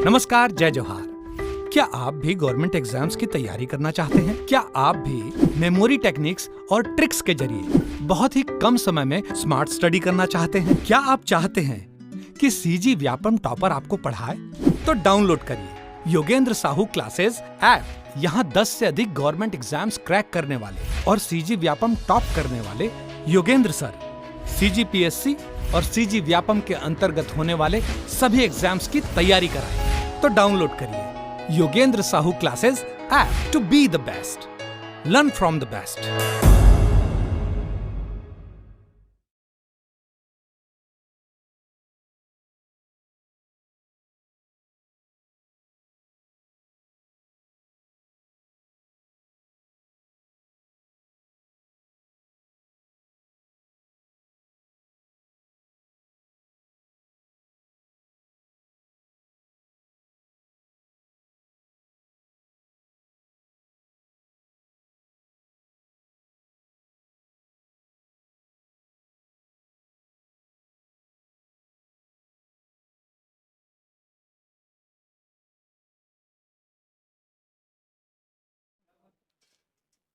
नमस्कार, जय जोहार। क्या आप भी गवर्नमेंट एग्जाम्स की तैयारी करना चाहते हैं? क्या आप भी मेमोरी टेक्निक्स और ट्रिक्स के जरिए बहुत ही कम समय में स्मार्ट स्टडी करना चाहते हैं? क्या आप चाहते हैं कि सीजी व्यापम टॉपर आपको पढ़ाए? तो डाउनलोड करिए योगेंद्र साहू क्लासेस ऐप। यहाँ 10 से अधिक गवर्नमेंट एग्जाम्स क्रैक करने वाले और सीजी व्यापम टॉप करने वाले योगेंद्र सर सीजीपीएससी और सीजी व्यापम के अंतर्गत होने वाले सभी एग्जाम्स की तैयारी कराएं। तो डाउनलोड करिए Yogendra Sahu classes app to be the best, learn from the best.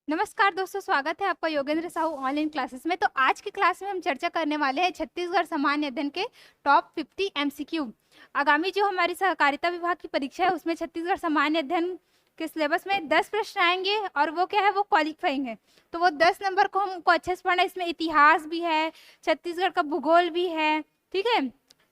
नमस्कार दोस्तों, स्वागत है आपका योगेंद्र साहू ऑनलाइन क्लासेस में। तो आज की क्लास में हम चर्चा करने वाले हैं छत्तीसगढ़ सामान्य अध्ययन के टॉप 50 एमसीक्यू। आगामी जो हमारी सहकारिता विभाग की परीक्षा है उसमें छत्तीसगढ़ सामान्य अध्ययन के सिलेबस में 10 प्रश्न आएंगे और वो क्या है, वो क्वालिफाइंग है। तो वो 10 नंबर को हमको अच्छे से पढ़ना है। इसमें इतिहास भी है, छत्तीसगढ़ का भूगोल भी है, ठीक है,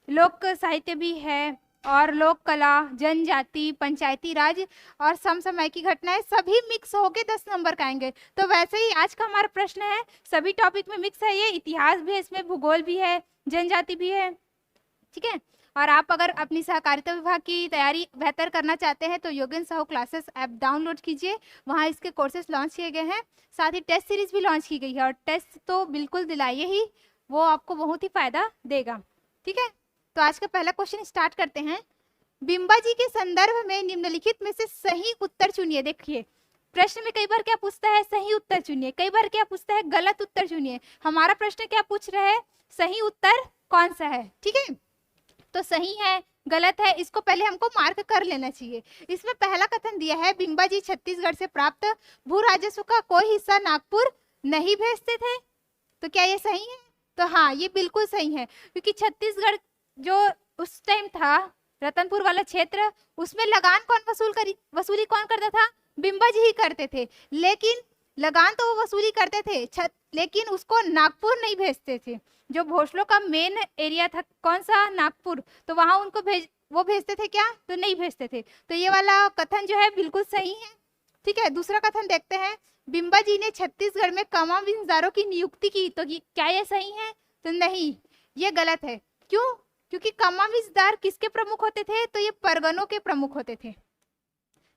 लोक साहित्य भी है और लोक कला, जनजाति, पंचायती राज और समसामयिक घटनाएं सभी मिक्स होके 10 नंबर का आएंगे। तो वैसे ही आज का हमारा प्रश्न है, सभी टॉपिक में मिक्स है, ये इतिहास भी है, इसमें भूगोल भी है, जनजाति भी है, ठीक है। और आप अगर अपनी सहकारिता विभाग की तैयारी बेहतर करना चाहते हैं तो Yogendra Sahu classes app download कीजिए। वहाँ इसके कोर्सेज लॉन्च किए गए हैं, साथ ही टेस्ट सीरीज भी लॉन्च की गई है और टेस्ट तो बिल्कुल दिलाइए ही, वो आपको बहुत ही फायदा देगा, ठीक है। तो आज का पहला क्वेश्चन स्टार्ट करते हैं। बिंबा जी के संदर्भ में निम्नलिखित में से सही उत्तर चुनिए। देखिए प्रश्न में कई बार क्या पूछता है, सही उत्तर चुनिए, कई बार क्या पूछता है, गलत उत्तर चुनिए। हमारा प्रश्न क्या पूछ रहा है, सही उत्तर कौन सा है, ठीक है। तो सही है, गलत है, इसको पहले हमको मार्क कर लेना चाहिए। इसमें पहला कथन दिया है, बिंबा जी छत्तीसगढ़ से प्राप्त भू राजस्व का कोई हिस्सा नागपुर नहीं भेजते थे। तो क्या ये सही है? तो हाँ, ये बिल्कुल सही है, क्योंकि छत्तीसगढ़ जो उस टाइम था, रतनपुर वाला क्षेत्र, उसमें लगान कौन वसूली कौन करता था? बिंबा जी ही करते थे। लेकिन लगान तो वो वसूली करते थे, लेकिन उसको नागपुर नहीं भेजते थे। जो भोसलों का मेन एरिया था, कौन सा, नागपुर, तो वहां उनको वो भेजते थे क्या? तो नहीं भेजते थे। तो ये वाला कथन जो है बिल्कुल सही है, ठीक है। दूसरा कथन देखते हैं, बिंबा जी ने छत्तीसगढ़ में कमाविंजदारों की नियुक्ति की। तो क्या ये सही है? तो नहीं, ये गलत है। क्यों? क्योंकि कमाविजदार किसके प्रमुख होते थे? तो ये परगनों के प्रमुख होते थे,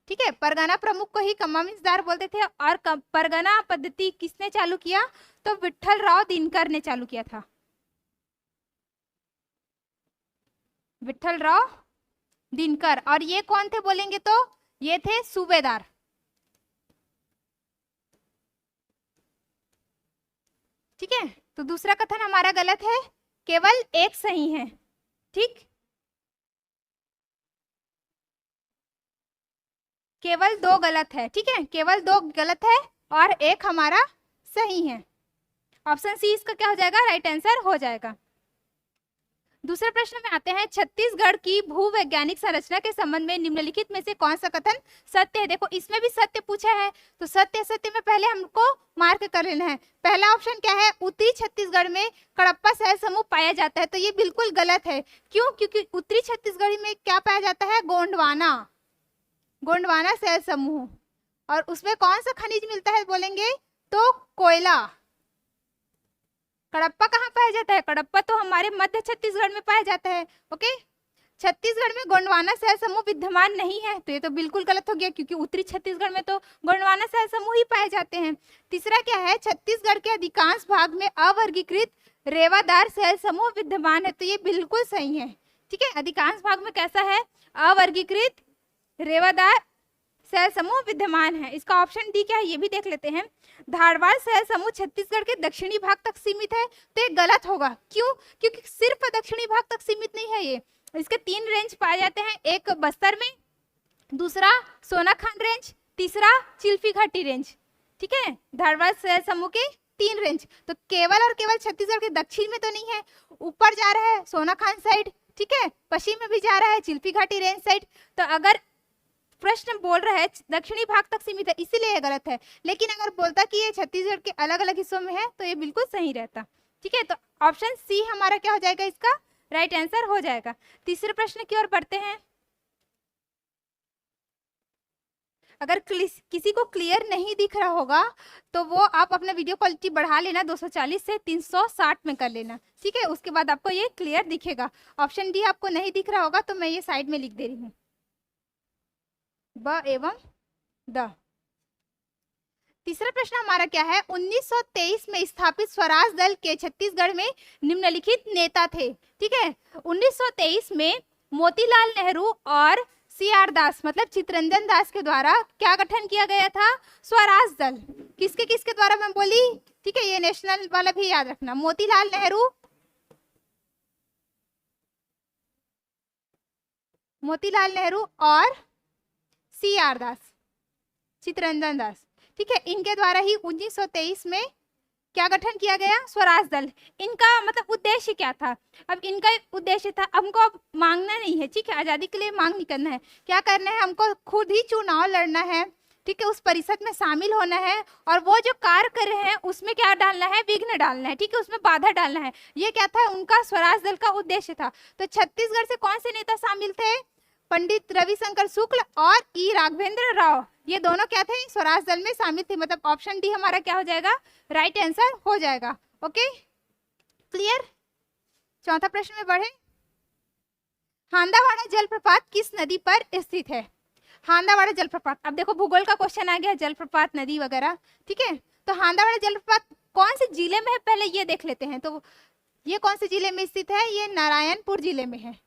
ठीक है। परगना प्रमुख को ही कमाविजदार बोलते थे। और परगना पद्धति किसने चालू किया? तो विट्ठल राव दिनकर ने चालू किया था, विट्ठल राव दिनकर। और ये कौन थे बोलेंगे तो ये थे सूबेदार, ठीक है। तो दूसरा कथन हमारा गलत है, केवल एक सही है, ठीक। केवल 2 गलत है, ठीक है, केवल 2 गलत है और एक हमारा सही है। ऑप्शन सी इसका क्या हो जाएगा, राइट आंसर हो जाएगा। दूसरे प्रश्न में आते हैं, छत्तीसगढ़ की भूवैज्ञानिक संरचना के संबंध में निम्नलिखित में से कौन सा कथन सत्य है? देखो इसमें भी सत्य पूछा है, तो सत्य सत्य में पहले हमको मार्क कर लेना है। पहला ऑप्शन क्या है, उत्तरी छत्तीसगढ़ में कडप्पा शैल समूह पाया जाता है। तो ये बिल्कुल गलत है। क्यों? क्योंकि उत्तरी छत्तीसगढ़ में क्या पाया जाता है, गोंडवाना शैल समूह। और उसमें कौन सा खनिज मिलता है बोलेंगे तो कोयला। कडप्पा कहाँ पाया जाता है? कडप्पा तो हमारे मध्य छत्तीसगढ़ में पाया जाता है, ओके। छत्तीसगढ़ में गोंडवाना शैल समूह विद्यमान नहीं है, तो ये तो बिल्कुल गलत हो गया, क्योंकि उत्तरी छत्तीसगढ़ में तो गोंडवाना शैल समूह ही पाए जाते हैं। तीसरा क्या है, छत्तीसगढ़ के अधिकांश भाग में अवर्गीकृत रेवादार शैल समूह विद्यमान है। तो ये बिल्कुल सही है, ठीक है। अधिकांश भाग में कैसा है, अवर्गीकृत रेवादार शैल समूह विद्यमान है। इसका ऑप्शन डी क्या है, ये भी देख लेते हैं। धारवाड़ शैल समूह छत्तीसगढ़ के दक्षिणी भाग तक सीमित है। तो ये गलत होगा। क्यों? क्योंकि सिर्फ दक्षिणी भाग तक सीमित नहीं है, इसके 3 रेंज पाए जाते हैं, एक बस्तर में, दूसरा सोनाखान रेंज, तीसरा चिल्फी घाटी रेंज। ठीक है, धारवाड़ समूह के 3 रेंज। तो केवल और केवल छत्तीसगढ़ के दक्षिण में तो नहीं है, ऊपर जा रहा है सोनाखान साइड, ठीक है, पश्चिम में भी जा रहा है चिल्फी घाटी रेंज साइड। तो अगर प्रश्न बोल रहा है दक्षिणी भाग तक सीमित है, इसीलिए ये गलत है। लेकिन अगर बोलता कि ये छत्तीसगढ़ के अलग अलग हिस्सों में है तो ये बिल्कुल सही रहता। ठीक है, तो ऑप्शन सी हमारा क्या हो जाएगा, इसका राइट आंसर हो जाएगा। तीसरे प्रश्न की ओर बढ़ते हैं। अगर किसी को क्लियर नहीं दिख रहा होगा तो वो आप अपना वीडियो क्वालिटी बढ़ा लेना, 240 से 360 में कर लेना। ठीक है, उसके बाद आपको ये क्लियर दिखेगा। ऑप्शन डी आपको नहीं दिख रहा होगा तो मैं ये साइड में लिख दे रही हूँ, ब एवं द। तीसरा प्रश्न हमारा क्या है, 1923 में स्थापित स्वराज दल के छत्तीसगढ़ में निम्नलिखित नेता थे। ठीक है, 1923 में मोतीलाल नेहरू और CR दास मतलब चितरंजन दास के द्वारा क्या गठन किया गया था, स्वराज दल। किसके किसके द्वारा मैं बोली, ठीक है, ये नेशनल वाला भी याद रखना, मोतीलाल नेहरू और CR दास, चितरंजन दास। ठीक है, इनके द्वारा ही 1923 में क्या गठन किया गया, स्वराज दल। इनका मतलब उद्देश्य क्या था, अब इनका उद्देश्य था हमको अब मांगना नहीं है, ठीक है, आजादी के लिए मांग नहीं करना है, क्या करना है, हमको खुद ही चुनाव लड़ना है। ठीक है, उस परिषद में शामिल होना है और वो जो कार्य कर रहे हैं उसमें क्या डालना है, विघ्न डालना है। ठीक है, उसमें बाधा डालना है। ये क्या था, उनका स्वराज दल का उद्देश्य था। तो छत्तीसगढ़ से कौन से नेता शामिल थे, पंडित रविशंकर शुक्ल और ई राघवेंद्र राव, ये दोनों क्या थे, स्वराज दल में शामिल थे। मतलब ऑप्शन डी हमारा क्या हो जाएगा, राइट आंसर हो जाएगा। Okay, clear. चौथा प्रश्न में बढ़े। हांदावाड़ा जलप्रपात किस नदी पर स्थित है, हांदावाड़ा जलप्रपात। अब देखो भूगोल का क्वेश्चन आ गया, जलप्रपात नदी वगैरह। ठीक है, तो हांदावाड़ा जलप्रपात कौन से जिले में है, पहले ये देख लेते हैं। तो ये कौन से जिले में स्थित है, ये नारायणपुर जिले में है।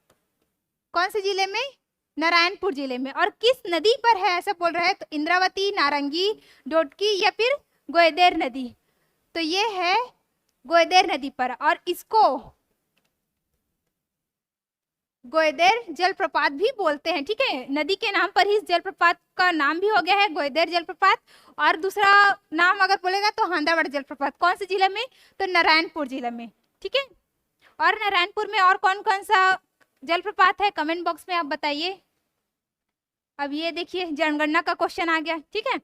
कौन से जिले में, नारायणपुर जिले में। और किस नदी पर है ऐसा बोल रहा है, तो इंद्रावती, नारंगी, डोडकी या फिर गोयदेर नदी। तो ये है गोयदेर नदी पर, और इसको गोयदेर जलप्रपात भी बोलते हैं। ठीक है, नदी के नाम पर ही इस जलप्रपात का नाम भी हो गया है गोयदेर जलप्रपात। और दूसरा नाम अगर बोलेगा तो हांदावाड़ा जलप्रपात। कौन से जिले में, तो नारायणपुर जिले में। ठीक है, और नारायणपुर में और कौन कौन सा जलप्रपात है, कमेंट बॉक्स में आप बताइए। अब ये देखिए जनगणना का क्वेश्चन आ गया। ठीक है,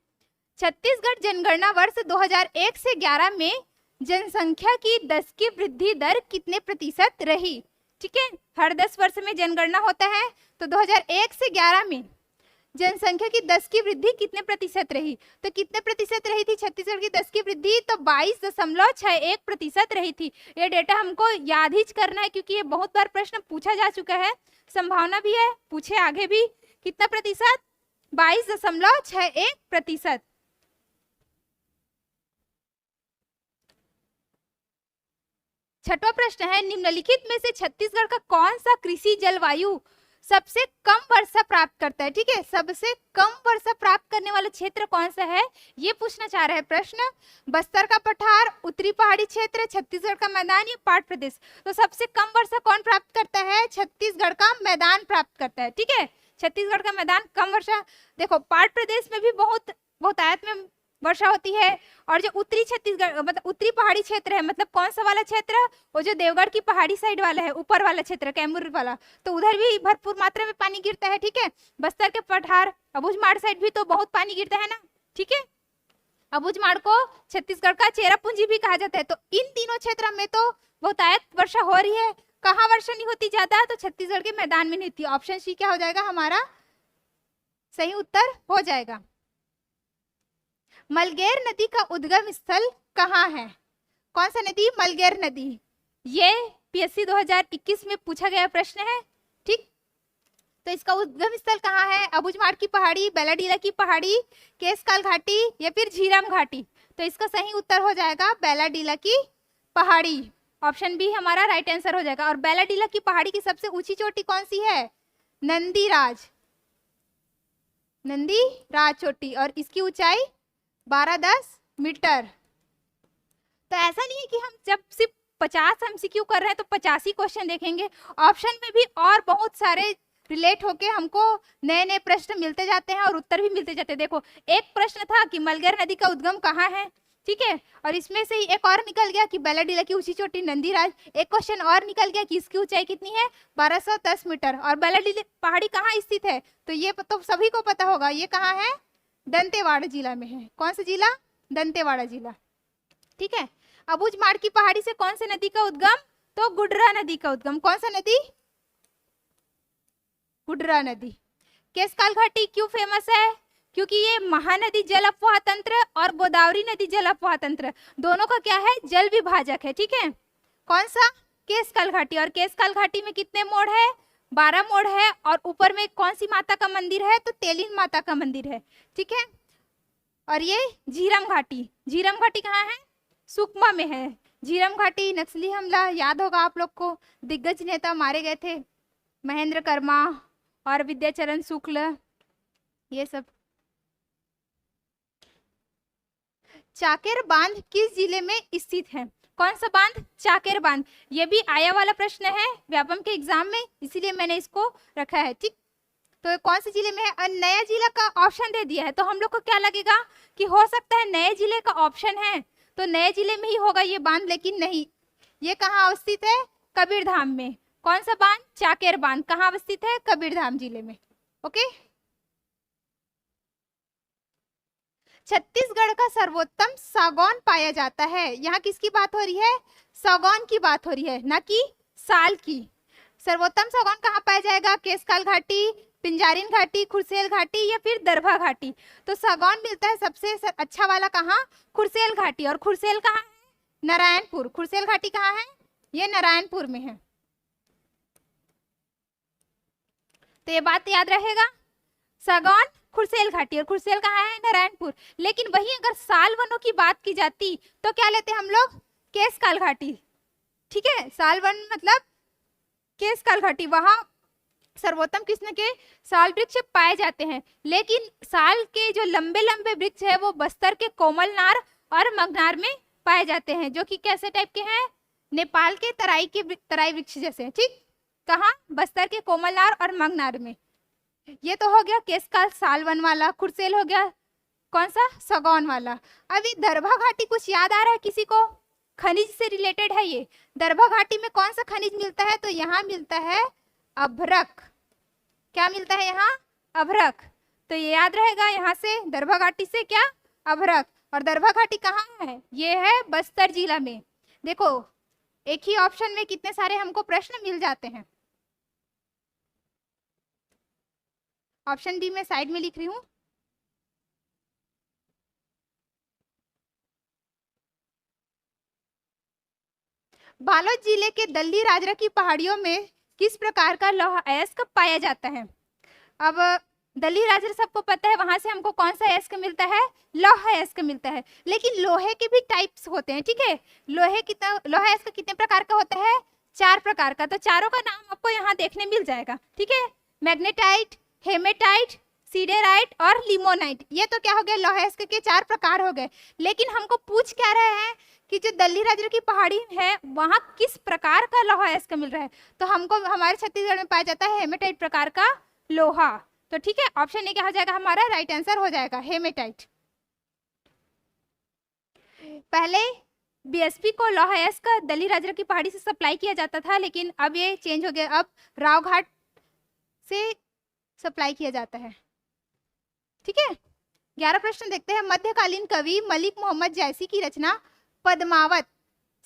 छत्तीसगढ़ जनगणना वर्ष 2001 से 11 में जनसंख्या की 10 की वृद्धि दर कितने प्रतिशत रही। ठीक है, हर 10 वर्ष में जनगणना होता है, तो 2001 से 11 में जनसंख्या की 10 की वृद्धि कितने प्रतिशत रही। तो कितने प्रतिशत रही थी छत्तीसगढ़ की 10 की वृद्धि, तो 22.61% रही थी। ये डेटा हमको याद ही करना है क्योंकि ये बहुत बार प्रश्न पूछा जा चुका है, संभावना भी है पूछे आगे भी। कितना प्रतिशत, 22.61%। छठवां प्रश्न है, निम्नलिखित में से छत्तीसगढ़ का कौन सा कृषि जलवायु सबसे कम वर्षा प्राप्त करता है। ठीक है, सबसे कम वर्षा प्राप्त करने वाला क्षेत्र कौन सा है, ये पूछना चाह रहा है प्रश्न। बस्तर का पठार, उत्तरी पहाड़ी क्षेत्र, छत्तीसगढ़ का मैदान या पाट प्रदेश। तो सबसे कम वर्षा कौन प्राप्त करता है, छत्तीसगढ़ का मैदान प्राप्त करता है। ठीक है, छत्तीसगढ़ का मैदान कम वर्षा। देखो पाट प्रदेश में भी बहुतायत में वर्षा होती है, और जो उत्तरी छत्तीसगढ़ मतलब उत्तरी पहाड़ी क्षेत्र है, मतलब कौन सा वाला क्षेत्र, वो जो देवगढ़ की पहाड़ी साइड वाला है, ऊपर वाला क्षेत्र कैमूर वाला, तो उधर भी भरपूर मात्रा में पानी गिरता है। ठीक है, बस्तर के पठार अबूझमाड़ साइड भी तो बहुत पानी गिरता है ना। ठीक है, अबूझमाड़ को छत्तीसगढ़ का चेरापूंजी भी कहा जाता है। तो इन तीनों क्षेत्रों में तो बहुतायत वर्षा हो रही है। कहाँ वर्षा नहीं होती ज्यादा, तो छत्तीसगढ़ के मैदान में नहीं होती। ऑप्शन सी क्या हो जाएगा, हमारा सही उत्तर हो जाएगा। मलगेर नदी का उद्गम स्थल कहाँ है, कौन सा नदी, मलगेर नदी। ये PSC 2021 में पूछा गया प्रश्न है। ठीक, तो इसका उद्गम स्थल कहाँ है, अबूझमाड़ की पहाड़ी, बेलाडीला की पहाड़ी, केसकाल घाटी या फिर झीरम घाटी। तो इसका सही उत्तर हो जाएगा बेलाडीला की पहाड़ी। ऑप्शन बी हमारा राइट आंसर हो जाएगा। और बेलाडीला की पहाड़ी की सबसे ऊंची चोटी कौन सी है, नंदीराज चोटी, और इसकी ऊंचाई 12-10 मीटर। तो ऐसा नहीं है कि हम जब सिर्फ 50 एमसीक्यू कर रहे हैं तो 50 ही क्वेश्चन देखेंगे। ऑप्शन में भी और बहुत सारे रिलेट होके हमको नए नए प्रश्न मिलते जाते हैं और उत्तर भी मिलते जाते हैं। देखो एक प्रश्न था कि मलगर नदी का उद्गम कहाँ है, ठीक है, और इसमें से ही एक और निकल गया कि बैलाडीला की ऊंची चोटी नंदीराज। एक क्वेश्चन और निकल गया कि इसकी ऊंचाई कितनी है, 1210 मीटर। और बैलाडीला पहाड़ी कहाँ स्थित है, तो ये तो सभी को पता होगा, ये कहाँ है, दंतेवाड़ा जिला में है। कौन सा जिला, दंतेवाड़ा जिला, ठीक है। अबूझमाड़ की पहाड़ी से कौन सी नदी का उद्गम, तो गुडरा नदी का उद्गम। कौन सा नदी, गुडरा नदी। केशकाल घाटी क्यों फेमस है, क्योंकि ये महानदी जल अफवाह तंत्र और गोदावरी नदी जल अफवाह तंत्र दोनों का क्या है, जल विभाजक है, ठीक है। कौन सा, केशकाल घाटी। और केशकाल घाटी में कितने मोड़ है, 12 मोड़ है। और ऊपर में कौन सी माता का मंदिर है, तो तेलिन माता का मंदिर है, ठीक है। और ये झीरम घाटी, झीरम घाटी कहाँ है, सुकमा में है। झीरम घाटी नक्सली हमला याद होगा आप लोग को, दिग्गज नेता मारे गए थे, महेंद्र कर्मा और विद्याचरण शुक्ल, ये सब। चाकेर बांध किस जिले में स्थित है, कौन सा बांध, चाकेर बांध। ये भी आया वाला प्रश्न है व्यापम के एग्जाम में, इसीलिए मैंने इसको रखा है, ठीक। तो कौन से जिले में है, और नया जिला का ऑप्शन दे दिया है, तो हम लोग को क्या लगेगा कि हो सकता है नए जिले का ऑप्शन है, तो नए जिले में ही होगा ये बांध, लेकिन नहीं। ये कहाँ अवस्थित है, कबीरधाम में। कौन सा बांध, चाकेर बांध, कहाँ अवस्थित है, कबीरधाम जिले में, ओके। छत्तीसगढ़ का सर्वोत्तम सागौन पाया जाता है, यहाँ किसकी बात हो रही है, सागौन की बात हो रही है, ना कि साल की। सर्वोत्तम सागौन कहाँ पाया जाएगा, केशकाल घाटी, पिंजारिन घाटी, खुरसेल घाटी या फिर दरभा घाटी। तो सागौन मिलता है सबसे अच्छा वाला कहाँ, खुरसेल घाटी। और खुरसेल कहाँ है, नारायणपुर। खुरसेल घाटी कहाँ है, ये नारायणपुर में है। तो ये बात याद रहेगा, सागौन खुरसेल घाटी, और खुरसेल कहाँ है, नारायणपुर। लेकिन वही अगर साल वनों की बात की जाती तो क्या लेते हम लोग, केशकाल घाटी, ठीक है। साल वन मतलब केशकाल घाटी, वहां सर्वोत्तम किस्म के साल वृक्ष पाए जाते हैं। लेकिन साल के जो लंबे लंबे वृक्ष है वो बस्तर के कोमलनार और मगनार में पाए जाते हैं, जो कि कैसे टाइप के हैं, नेपाल के तराई वृक्ष जैसे, ठीक। कहाँ, बस्तर के कोमलनार और मगनार में। ये तो हो गया केशकाल सालवन वाला। खुरसेल हो गया कौन सा, सागौन वाला। अभी दरभा घाटी कुछ याद आ रहा है किसी को, खनिज से रिलेटेड है ये। दरभा घाटी में कौन सा खनिज मिलता है, तो यहाँ मिलता है अभ्रक। क्या मिलता है यहाँ, अभ्रक। तो ये याद रहेगा, यहाँ से दरभा घाटी से क्या, अभ्रक। और दरभा घाटी कहाँ है, ये है बस्तर जिला में। देखो एक ही ऑप्शन में कितने सारे हमको प्रश्न मिल जाते हैं। ऑप्शन डी में साइड में लिख रही हूँ। बालोद जिले के दल्ली राजरा की पहाड़ियों में किस प्रकार का लौह अयस्क पाया जाता है। अब दल्ली राजरा सबको पता है, वहां से हमको कौन सा अयस्क मिलता है, लौह अयस्क मिलता है। लेकिन लोहे के भी टाइप्स होते हैं, ठीक है। लौह अयस्क कितने प्रकार का होता है, 4 प्रकार का। तो चारों का नाम आपको यहाँ देखने मिल जाएगा, ठीक है। मैग्नेटाइट, हेमेटाइट, सीडेराइट और लिमोनाइट। ये तो क्या हो गया, लौह अयस्क के 4 प्रकार हो गए। लेकिन हमको पूछ क्या रहे हैं कि जो दल्ली राजरा की पहाड़ी है वहां किस प्रकार का लौह अयस्क मिल रहा है। तो हमको हमारे छत्तीसगढ़ में पाया जाता है हेमेटाइट प्रकार का लोहा। तो ठीक है, ऑप्शन ए क्या हो जाएगा हमारा, राइट आंसर हो जाएगा हेमेटाइट। पहले बीएसपी को लौह अयस्क दल्ली राजरा की पहाड़ी से सप्लाई किया जाता था, लेकिन अब ये चेंज हो गया, अब रावघाट से सप्लाई किया जाता है, ठीक है। 11 प्रश्न देखते हैं। मध्यकालीन कवि मलिक मोहम्मद जैसी की रचना पद्मावत।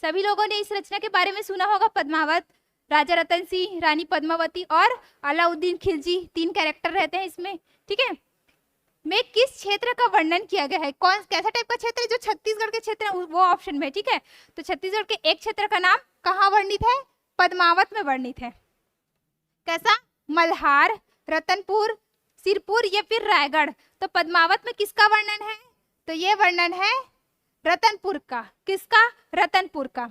सभी लोगों ने इस रचना के बारे में सुना होगा, पद्मावत। राजा रतन सिंह, रानी पद्मावती और अलाउद्दीन खिलजी 3 कैरेक्टर रहते हैं इसमें, ठीक है। में किस क्षेत्र का वर्णन किया गया है, कौन कैसा टाइप का क्षेत्र है, जो छत्तीसगढ़ के क्षेत्र है वो ऑप्शन में, ठीक है। तो छत्तीसगढ़ के एक क्षेत्र का नाम कहाँ वर्णित है, पद्मावत में वर्णित है। कैसा, मल्हार, रतनपुर, सिरपुर या फिर रायगढ़। तो पद्मावत में किसका वर्णन है, तो ये वर्णन है रतनपुर का। किसका, रतनपुर का।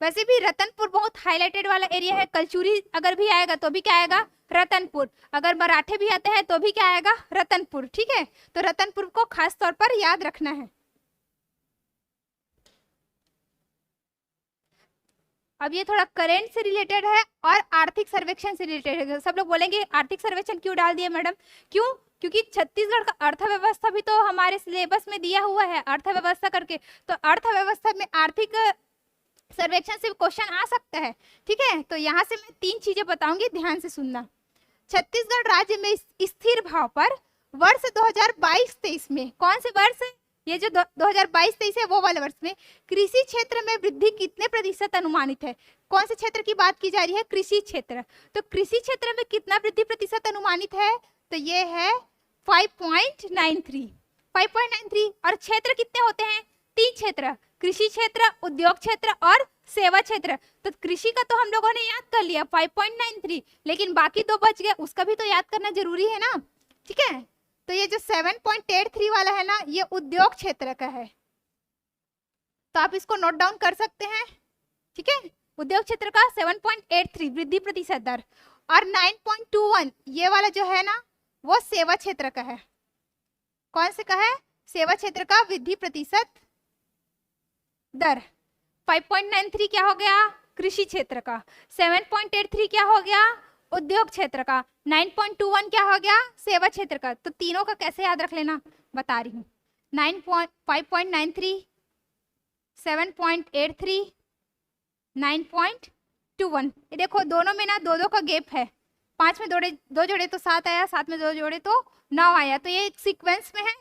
वैसे भी रतनपुर बहुत हाईलाइटेड वाला एरिया है। कलचुरी अगर भी आएगा तो भी क्या आएगा, रतनपुर। अगर मराठे भी आते हैं तो भी क्या आएगा, रतनपुर, ठीक है। तो रतनपुर को खास तौर पर याद रखना है। अब ये थोड़ा करंट से रिलेटेड है और आर्थिक सर्वेक्षण से रिलेटेड है। सब लोग बोलेंगे आर्थिक सर्वेक्षण क्यों डाल दिया मैडम, क्यों? क्योंकि छत्तीसगढ़ का अर्थव्यवस्था भी तो हमारे सिलेबस में दिया हुआ है अर्थव्यवस्था करके, तो अर्थव्यवस्था में आर्थिक सर्वेक्षण से क्वेश्चन आ सकता है। ठीक है, तो यहाँ से मैं 3 चीजें बताऊंगी, ध्यान से सुनना। छत्तीसगढ़ राज्य में स्थिर भाव पर वर्ष 2022-23 में, कौन से वर्ष? ये जो 2022-23 है वो वाले वर्ष में कृषि क्षेत्र में वृद्धि कितने प्रतिशत अनुमानित है? कौन से क्षेत्र की बात की जा रही है? कृषि क्षेत्र। तो कृषि क्षेत्र में कितना वृद्धि प्रतिशत अनुमानित है? तो ये है 5.93। 5.93। और क्षेत्र कितने होते हैं? 3 क्षेत्र, कृषि क्षेत्र, उद्योग क्षेत्र और सेवा क्षेत्र। तो कृषि का तो हम लोगों ने याद कर लिया 5.93, लेकिन बाकी 2 बच गए, उसका भी तो याद करना जरूरी है ना। ठीक है, तो ये जो 7.83 वाला है ना, ये उद्योग क्षेत्र का है, तो आप इसको नोट डाउन कर सकते हैं। ठीक है, उद्योग क्षेत्र का 7.83 वृद्धि प्रतिशत दर, और 9.21 ये वाला जो है ना वो सेवा क्षेत्र का है। कौन से का है? सेवा क्षेत्र का वृद्धि प्रतिशत दर। 5.93 क्या हो गया? कृषि क्षेत्र का। 7.83 क्या हो गया? उद्योग क्षेत्र का। 9.21 क्या हो गया? सेवा क्षेत्र का। तो तीनों का कैसे याद रख लेना बता रही हूँ। 5.93, 7.83, 9.21। ये देखो दोनों में ना 2-2 का गैप है। 5 में 2 जोड़े तो 7 आया, 7 में 2 जोड़े तो 9 आया। तो ये एक सीक्वेंस में है।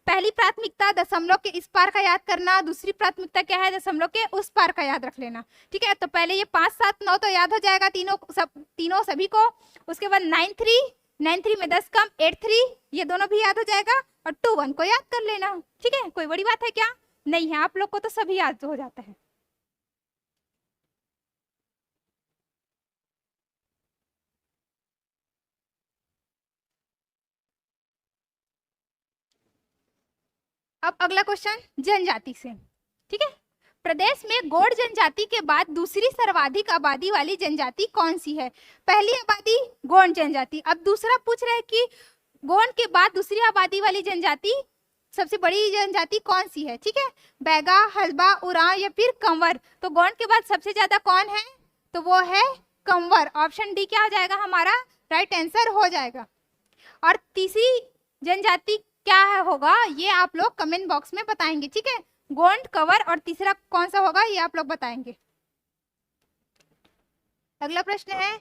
पहली प्राथमिकता दशमलव के इस पार का याद करना, दूसरी प्राथमिकता क्या है? दशमलव के उस पार का याद रख लेना। ठीक है, तो पहले ये 5, 7, 9 तो याद हो जाएगा तीनों सभी को। उसके बाद 9.3 में 10 कम 8.3 ये दोनों भी याद हो जाएगा, और 2.1 को याद कर लेना। ठीक है, कोई बड़ी बात है क्या? नहीं है, आप लोग को तो सभी याद हो जाता है। अब अगला क्वेश्चन जनजाति से। ठीक है, प्रदेश में गोंड जनजाति के बाद दूसरी सर्वाधिक आबादी वाली जनजाति कौन सी है? पहली आबादी गोंड जनजाति। अब दूसरा पूछ रहे हैं कि गोंड के बाद दूसरी आबादी वाली जनजाति, सबसे बड़ी जनजाति कौन सी है? ठीक है, बैगा, हल्बा, उरांव या फिर कंवर। तो गोंड के बाद सबसे ज्यादा कौन है? तो वो है कंवर। ऑप्शन डी क्या हो जाएगा हमारा? राइट आंसर हो जाएगा। और तीसरी जनजाति क्या होगा ये आप लोग कमेंट बॉक्स में बताएंगे। ठीक है, गोंड, कंवर और तीसरा कौन सा होगा ये आप लोग बताएंगे। अगला प्रश्न है,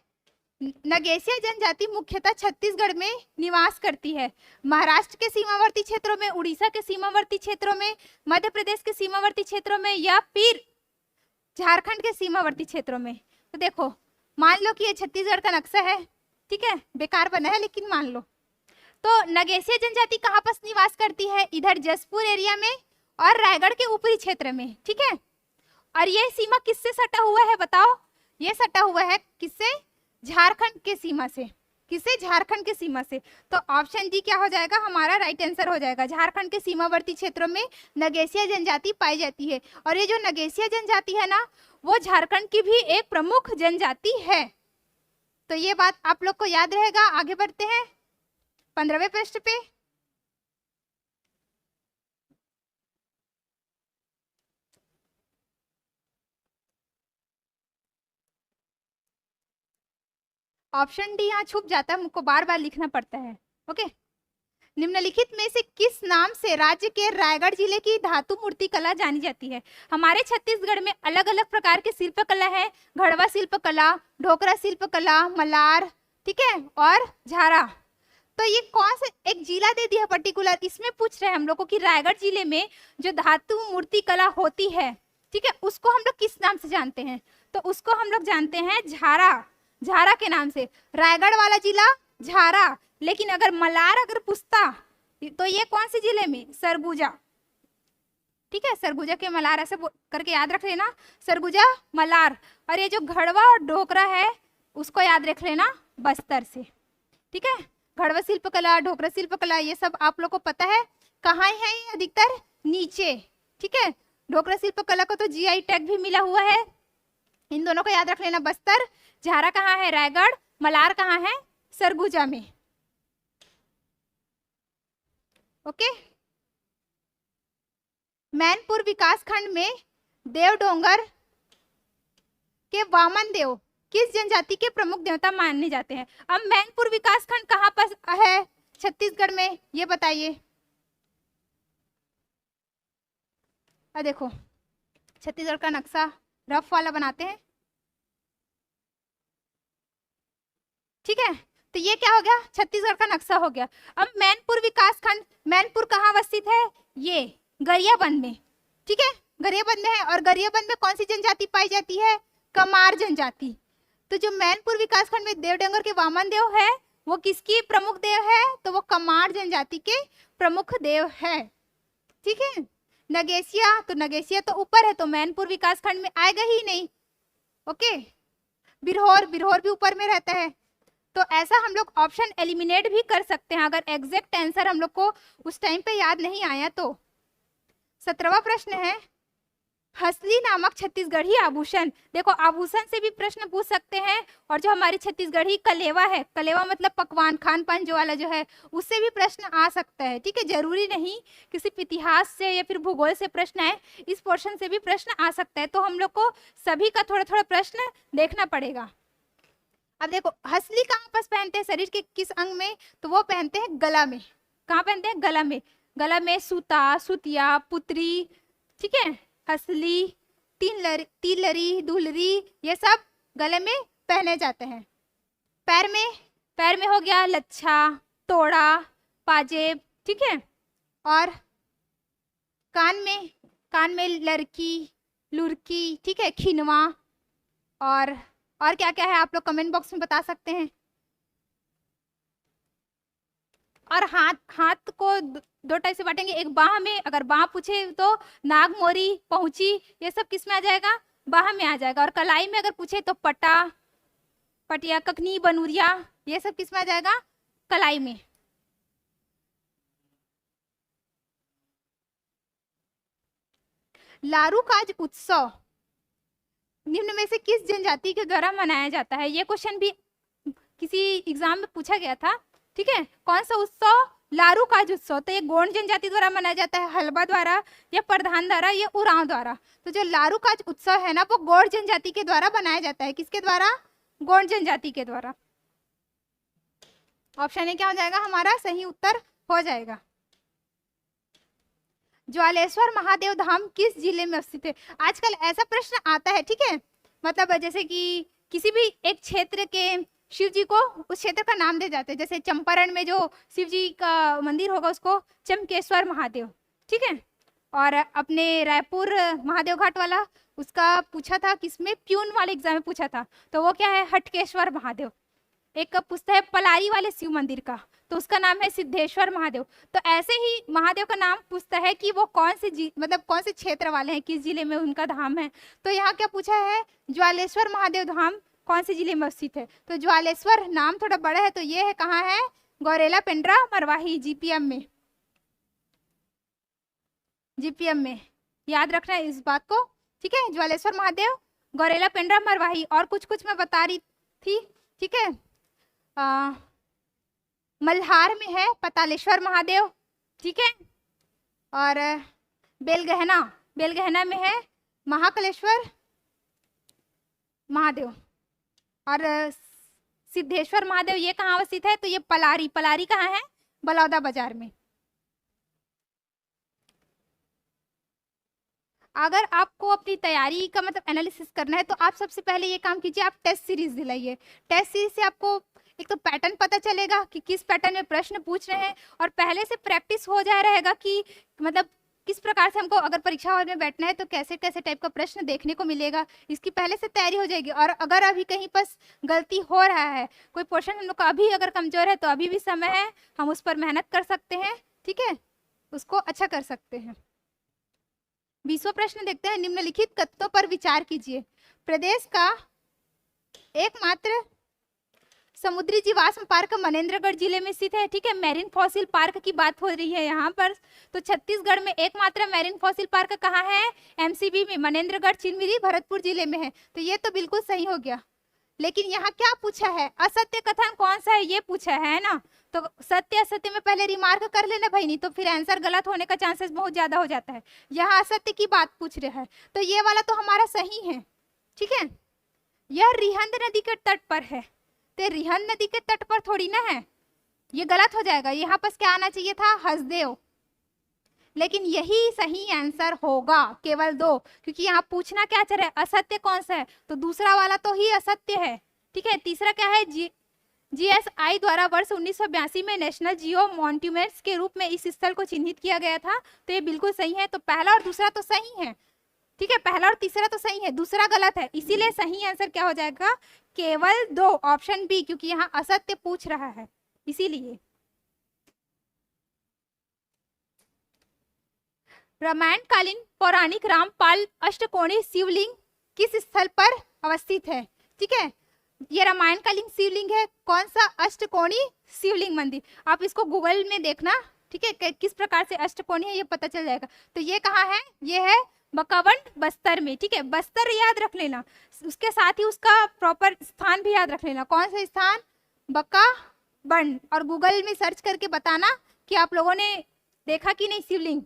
नगेसिया जनजाति मुख्यतः छत्तीसगढ़ में निवास करती है। महाराष्ट्र के सीमावर्ती क्षेत्रों में, उड़ीसा के सीमावर्ती क्षेत्रों में, मध्य प्रदेश के सीमावर्ती क्षेत्रों में या फिर झारखंड के सीमावर्ती क्षेत्रों में। तो देखो, मान लो कि ये छत्तीसगढ़ का नक्शा है। ठीक है, बेकार बना है लेकिन मान लो। तो नगेसिया जनजाति कहाँ पर निवास करती है? इधर जसपुर एरिया में और रायगढ़ के ऊपरी क्षेत्र में। ठीक है, और ये सीमा किससे सटा हुआ है बताओ? ये सटा हुआ है किससे? झारखंड के सीमा से। किससे? झारखंड के सीमा से। तो ऑप्शन डी क्या हो जाएगा हमारा? राइट आंसर हो जाएगा। झारखंड के सीमावर्ती क्षेत्रों में नगेसिया जनजाति पाई जाती है। और ये जो नगेसिया जनजाति है ना, वो झारखंड की भी एक प्रमुख जनजाति है। तो ये बात आप लोग को याद रहेगा। आगे बढ़ते हैं 15वें प्रश्न पे। ऑप्शन डी यहाँ छुप जाता है, मुझको बार बार लिखना पड़ता है। ओके, निम्नलिखित में से किस नाम से राज्य के रायगढ़ जिले की धातु मूर्ति कला जानी जाती है? हमारे छत्तीसगढ़ में अलग अलग प्रकार के शिल्प कला है। घड़वा शिल्प कला, ढोकरा शिल्प कला, मलार, ठीक है, और झारा। तो ये कौन से एक जिला दे दिया पर्टिकुलर, इसमें पूछ रहे हैं हम लोग को कि रायगढ़ जिले में जो धातु मूर्ति कला होती है, ठीक है, उसको हम लोग किस नाम से जानते हैं? तो उसको हम लोग जानते हैं झारा। झारा के नाम से। रायगढ़ वाला जिला झारा, लेकिन अगर मलार अगर पूछता तो ये कौन से जिले में? सरगुजा। ठीक है, सरगुजा के मलार ऐसे करके याद रख लेना, सरगुजा मलार। और ये जो घड़वा और ढोकरा है उसको याद रख लेना बस्तर से। ठीक है, घड़वा शिल्पकला, ढोकरा शिल्पकला, ये सब आप लोग को पता है कहाँ है ये? अधिकतर नीचे। ठीक है, ढोकरा शिल्पकला को तो जीआई टैग भी मिला हुआ है। इन दोनों को याद रख लेना बस्तर। झारा कहाँ है? रायगढ़। मलार कहाँ है? सरगुजा में। ओके, मैनपुर विकास खंड में देवडोंगर के वामन देव किस जनजाति के प्रमुख देवता माने जाते हैं? अब मैनपुर विकासखंड कहाँ पर है छत्तीसगढ़ में, ये बताइए। देखो छत्तीसगढ़ का नक्शा रफ वाला बनाते हैं, ठीक है। तो ये क्या हो गया, छत्तीसगढ़ का नक्शा हो गया। अब मैनपुर विकासखंड, मैनपुर कहाँ अवस्थित है, ये गरियाबंद में, ठीक है, गरियाबंद में है। और गरियाबंद में कौन सी जनजाति पाई जाती है, कमार जनजाति। तो जो मैनपुर विकासखंड में देवडंगर के वामन देव है वो किसकी प्रमुख देव है, तो वो कमार जनजाति के प्रमुख देव है, ठीक है। नगेशिया, तो नगेशिया तो ऊपर है तो मैनपुर विकासखंड में आएगा ही नहीं, ओके। बिरहोर, बिरहोर भी ऊपर में रहता है। तो ऐसा हम लोग ऑप्शन एलिमिनेट भी कर सकते हैं अगर एग्जैक्ट आंसर हम लोग को उस टाइम पे याद नहीं आया तो। 17वां प्रश्न है, हसली नामक छत्तीसगढ़ी आभूषण। देखो आभूषण से भी प्रश्न पूछ सकते हैं, और जो हमारी छत्तीसगढ़ी कलेवा है, कलेवा मतलब पकवान, खान पान जो वाला जो है, उससे भी प्रश्न आ सकता है, ठीक है। जरूरी नहीं कि सिर्फ इतिहास से या फिर भूगोल से प्रश्न आए, इस पोर्शन से भी प्रश्न आ सकता है। तो हम लोग को सभी का थोड़ा थोड़ा प्रश्न देखना पड़ेगा। अब देखो हसली कहाँ पर पहनते हैं, शरीर के किस अंग में, तो वो पहनते हैं गला में। कहाँ पहनते हैं, गला में। गला में सूता, सुतिया, पुत्री, ठीक है, हसली, तिलरी, दुलरी, ये सब गले में पहने जाते हैं। पैर में, पैर में हो गया लच्छा, तोड़ा, पाजेब, ठीक है। और कान में, कान में लड़की, लुरकी, ठीक है, खिनवा। और क्या क्या है आप लोग कमेंट बॉक्स में बता सकते हैं। और हाथ, हाथ को दो टाइप से बांटेंगे, एक बाह में, अगर बाह पूछे तो नागमोरी, पहुंची, ये सब किस में आ जाएगा, बाह में आ जाएगा। और कलाई में अगर पूछे तो पटा, पटिया, ककनी, बनूरिया, ये सब किस में आ जाएगा, कलाई में। लारूकाज उत्सव निम्न में से किस जनजाति के द्वारा मनाया जाता है? ये क्वेश्चन भी किसी एग्जाम में पूछा गया था, ठीक है। कौन सा उत्सव, लारूकाज उत्सव। तो ये गोंड जनजाति द्वारा मनाया जाता है, हलबा द्वारा या प्रधान द्वारा या उरांव द्वारा। तो जो लारूकाज उत्सव है ना, वो गोंड जनजाति के द्वारा बनाया जाता है। किसके द्वारा, गोंड जनजाति के द्वारा। ऑप्शन ए क्या हो जाएगा हमारा सही उत्तर हो जाएगा। ज्वालेश्वर महादेव धाम किस जिले में स्थित है? आजकल ऐसा प्रश्न आता है, ठीक है, मतलब जैसे कि किसी भी एक क्षेत्र के शिव जी को उस क्षेत्र का नाम दे जाते हैं। जैसे चंपारण में जो शिव जी का मंदिर होगा उसको चमकेश्वर महादेव, ठीक है। और अपने रायपुर महादेव घाट वाला उसका पूछा था, किसमें, प्यून वाले एग्जाम में पूछा था, तो वो क्या है, हटकेश्वर महादेव। एक पूछता है पलारी वाले शिव मंदिर का, तो उसका नाम है सिद्धेश्वर महादेव। तो ऐसे ही महादेव का नाम पूछता है कि वो कौन से मतलब कौन से क्षेत्र वाले हैं, किस जिले में उनका धाम है। तो यहाँ क्या पूछा है, ज्वालेश्वर महादेव धाम कौन से जिले में स्थित है। तो ज्वालेश्वर नाम थोड़ा बड़ा है, तो ये है कहाँ है, गौरेला पेंड्रा मरवाही, जीपीएम में, जीपीएम में याद रखना है इस बात को, ठीक है। ज्वालेश्वर महादेव, गौरेला पेंड्रा मरवाही। और कुछ कुछ मैं बता रही थी, ठीक है। मल्हार में है पतालेश्वर महादेव, ठीक है। और बेलगहना, बेलगहना में है महाकालेश्वर महादेव। और सिद्धेश्वर महादेव ये कहाँ अवस्थित है, तो ये पलारी, पलारी कहाँ है, बलौदा बाजार में। अगर आपको अपनी तैयारी का मतलब एनालिसिस करना है तो आप सबसे पहले ये काम कीजिए, आप टेस्ट सीरीज दिलाइए। टेस्ट सीरीज से आपको एक तो पैटर्न पता चलेगा कि किस पैटर्न में प्रश्न पूछ रहे हैं, और पहले से प्रैक्टिस हो जाए रहेगा कि मतलब किस प्रकार से हमको अगर परीक्षा हॉल में बैठना है तो कैसे कैसे टाइप का प्रश्न देखने को मिलेगा, इसकी पहले से तैयारी हो जाएगी। और अगर अभी कहीं पर गलती हो रहा है, कोई पोर्शन हम लोग का अभी अगर कमजोर है, तो अभी भी समय है, हम उस पर मेहनत कर सकते हैं, ठीक है, उसको अच्छा कर सकते हैं। 20वां प्रश्न देखते हैं, निम्नलिखित तथ्यों पर विचार कीजिए। प्रदेश का एकमात्र समुद्री जीवाश्म पार्क मनेंद्रगढ़ जिले में स्थित है, ठीक है। मैरीन फॉसिल पार्क की बात हो रही है यहाँ पर, तो छत्तीसगढ़ में एकमात्र मैरीन फॉसिल पार्क कहाँ है, एमसीबी में, मनेंद्रगढ़, चिन्मिरी, भरतपुर जिले में है। तो ये तो बिल्कुल सही हो गया। लेकिन यहाँ क्या पूछा है, असत्य कथन कौन सा है ये पूछा है ना, तो सत्य असत्य में पहले रिमार्क कर लेना भाई, नहीं तो फिर आंसर गलत होने का चांसेस बहुत ज्यादा हो जाता है। यहाँ असत्य की बात पूछ रहा है, तो ये वाला तो हमारा सही है, ठीक है। यह रिहंद नदी के तट पर है। तो रिहंद नदी के तट पर थोड़ी ना है, ये गलत हो जाएगा। यहाँ पर क्या आना चाहिए था, हसदेव। लेकिन यही सही आंसर होगा, केवल दो, क्योंकि यहाँ पूछना क्या चाह रहा है, असत्य कौन सा है, तो दूसरा वाला तो ही असत्य है। ठीक है, तीसरा क्या है, जीएसआई द्वारा वर्ष 1982 में नेशनल जियो मॉन्यूमेंट्स के रूप में इस स्थल को चिन्हित किया गया था। तो ये बिल्कुल सही है। तो पहला और दूसरा तो सही है। ठीक है, पहला और तीसरा तो सही है, दूसरा गलत है, इसीलिए सही आंसर क्या हो जाएगा, केवल दो, ऑप्शन बी, क्योंकि यहाँ असत्य पूछ रहा है इसीलिए। रामायण कालीन पौराणिक रामपाल अष्टकोणीय शिवलिंग किस स्थल पर अवस्थित है। ठीक है, ये रामायण कालीन शिवलिंग है, कौन सा, अष्टकोणीय शिवलिंग मंदिर। आप इसको गूगल में देखना, ठीक है, किस प्रकार से अष्टकोणीय है ये पता चल जाएगा। तो ये कहाँ है, ये है बकावंड बस्तर में। ठीक है, बस्तर याद रख लेना, उसके साथ ही उसका प्रॉपर स्थान भी याद रख लेना, कौन सा स्थान, बकावंड। और गूगल में सर्च करके बताना कि आप लोगों ने देखा कि नहीं शिवलिंग।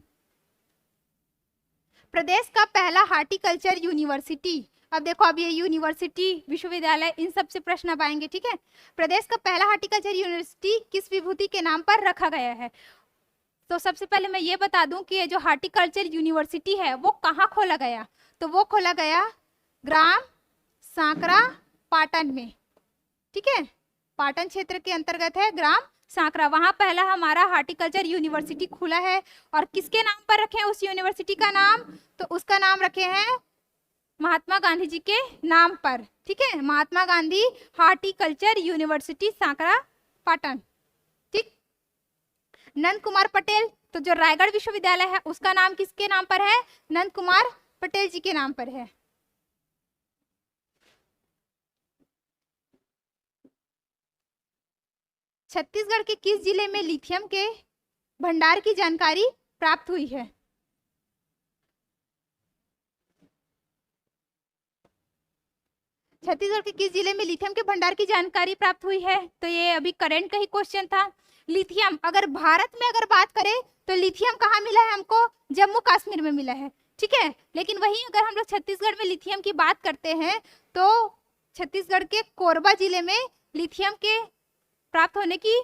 प्रदेश का पहला हार्टिकल्चर यूनिवर्सिटी, अब देखो, अब ये यूनिवर्सिटी विश्वविद्यालय इन सब से प्रश्न अब आएंगे। ठीक है, प्रदेश का पहला हार्टिकल्चर यूनिवर्सिटी किस विभूति के नाम पर रखा गया है। तो सबसे पहले मैं ये बता दूं कि ये जो हार्टिकल्चर यूनिवर्सिटी है वो कहाँ खोला गया, तो वो खोला गया ग्राम सांकरा पाटन में। ठीक है, पाटन क्षेत्र के अंतर्गत है ग्राम सांकरा, वहां पहला हमारा हार्टिकल्चर यूनिवर्सिटी खुला है। और किसके नाम पर रखे हैं उस यूनिवर्सिटी का नाम, तो उसका नाम रखे हैं महात्मा गांधी जी के नाम पर। ठीक है, महात्मा गांधी हार्टिकल्चर यूनिवर्सिटी सांकरा पाटन। ठीक, नंद कुमार पटेल, तो जो रायगढ़ विश्वविद्यालय है उसका नाम किसके नाम पर है, नंद कुमार पटेल जी के नाम पर है। छत्तीसगढ़ के किस जिले में लिथियम के भंडार की जानकारी प्राप्त हुई है। छत्तीसगढ़ के किस जिले में लिथियम के भंडार की जानकारी प्राप्त हुई है, तो ये अभी करंट का ही क्वेश्चन था। लिथियम अगर भारत में अगर बात करें तो लिथियम कहाँ मिला है हमको, जम्मू कश्मीर में मिला है। ठीक है, लेकिन वहीं अगर हम लोग छत्तीसगढ़ में लिथियम की बात करते हैं तो छत्तीसगढ़ के कोरबा जिले में लिथियम के प्राप्त होने की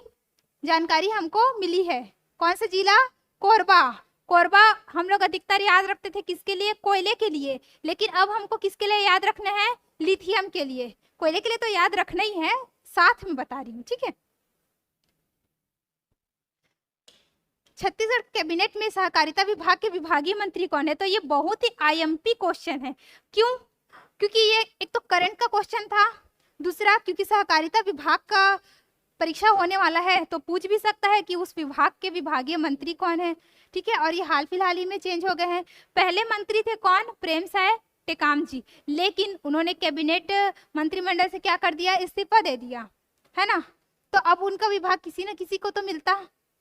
जानकारी हमको मिली है। कौन सा जिला, कोरबा। कोरबा हम लोग अधिकतर याद रखते थे किसके लिए, कोयले के लिए, लेकिन अब हमको किसके लिए याद रखना है, लिथियम के लिए। कोयले के लिए तो याद रखना ही है, साथ में बता रही हूँ। ठीक है, छत्तीसगढ़ कैबिनेट में सहकारिता विभाग के विभागीय मंत्री कौन है, तो ये बहुत ही आईएमपी क्वेश्चन है। क्यों, क्योंकि ये एक तो करंट का क्वेश्चन था, दूसरा क्योंकि सहकारिता विभाग का परीक्षा होने वाला है तो पूछ भी सकता है कि उस विभाग के विभागीय मंत्री कौन है। ठीक है, और ये हाल फिलहाल ही में चेंज हो गए हैं। पहले मंत्री थे कौन, प्रेमसाय टेकाम जी, लेकिन उन्होंने कैबिनेट मंत्रिमंडल से क्या कर दिया, इस्तीफा दे दिया, है ना। तो अब उनका विभाग किसी न किसी को तो मिलता।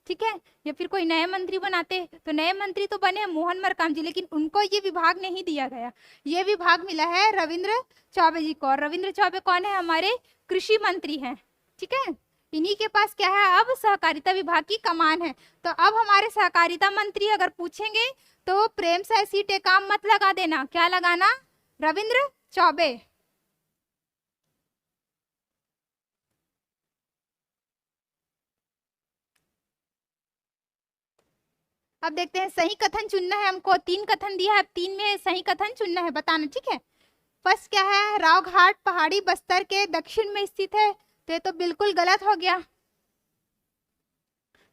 ठीक है, या फिर कोई नए मंत्री बनाते, तो नए मंत्री तो बने मोहन मरकाम जी, लेकिन उनको ये विभाग नहीं दिया गया। ये विभाग मिला है रविंद्र चौबे जी को, और रविंद्र चौबे कौन है, हमारे कृषि मंत्री हैं। ठीक है, इन्हीं के पास क्या है, अब सहकारिता विभाग की कमान है। तो अब हमारे सहकारिता मंत्री अगर पूछेंगे तो प्रेमसाय सी टेकाम मत लगा देना, क्या लगाना, रविंद्र चौबे। अब देखते हैं, सही कथन चुनना है हमको, 3 कथन दिया है, अब 3 में सही कथन चुनना है, बताना। ठीक है, फर्स्ट क्या है, रावघाट पहाड़ी बस्तर के दक्षिण में स्थित है, तो ये तो बिल्कुल गलत हो गया।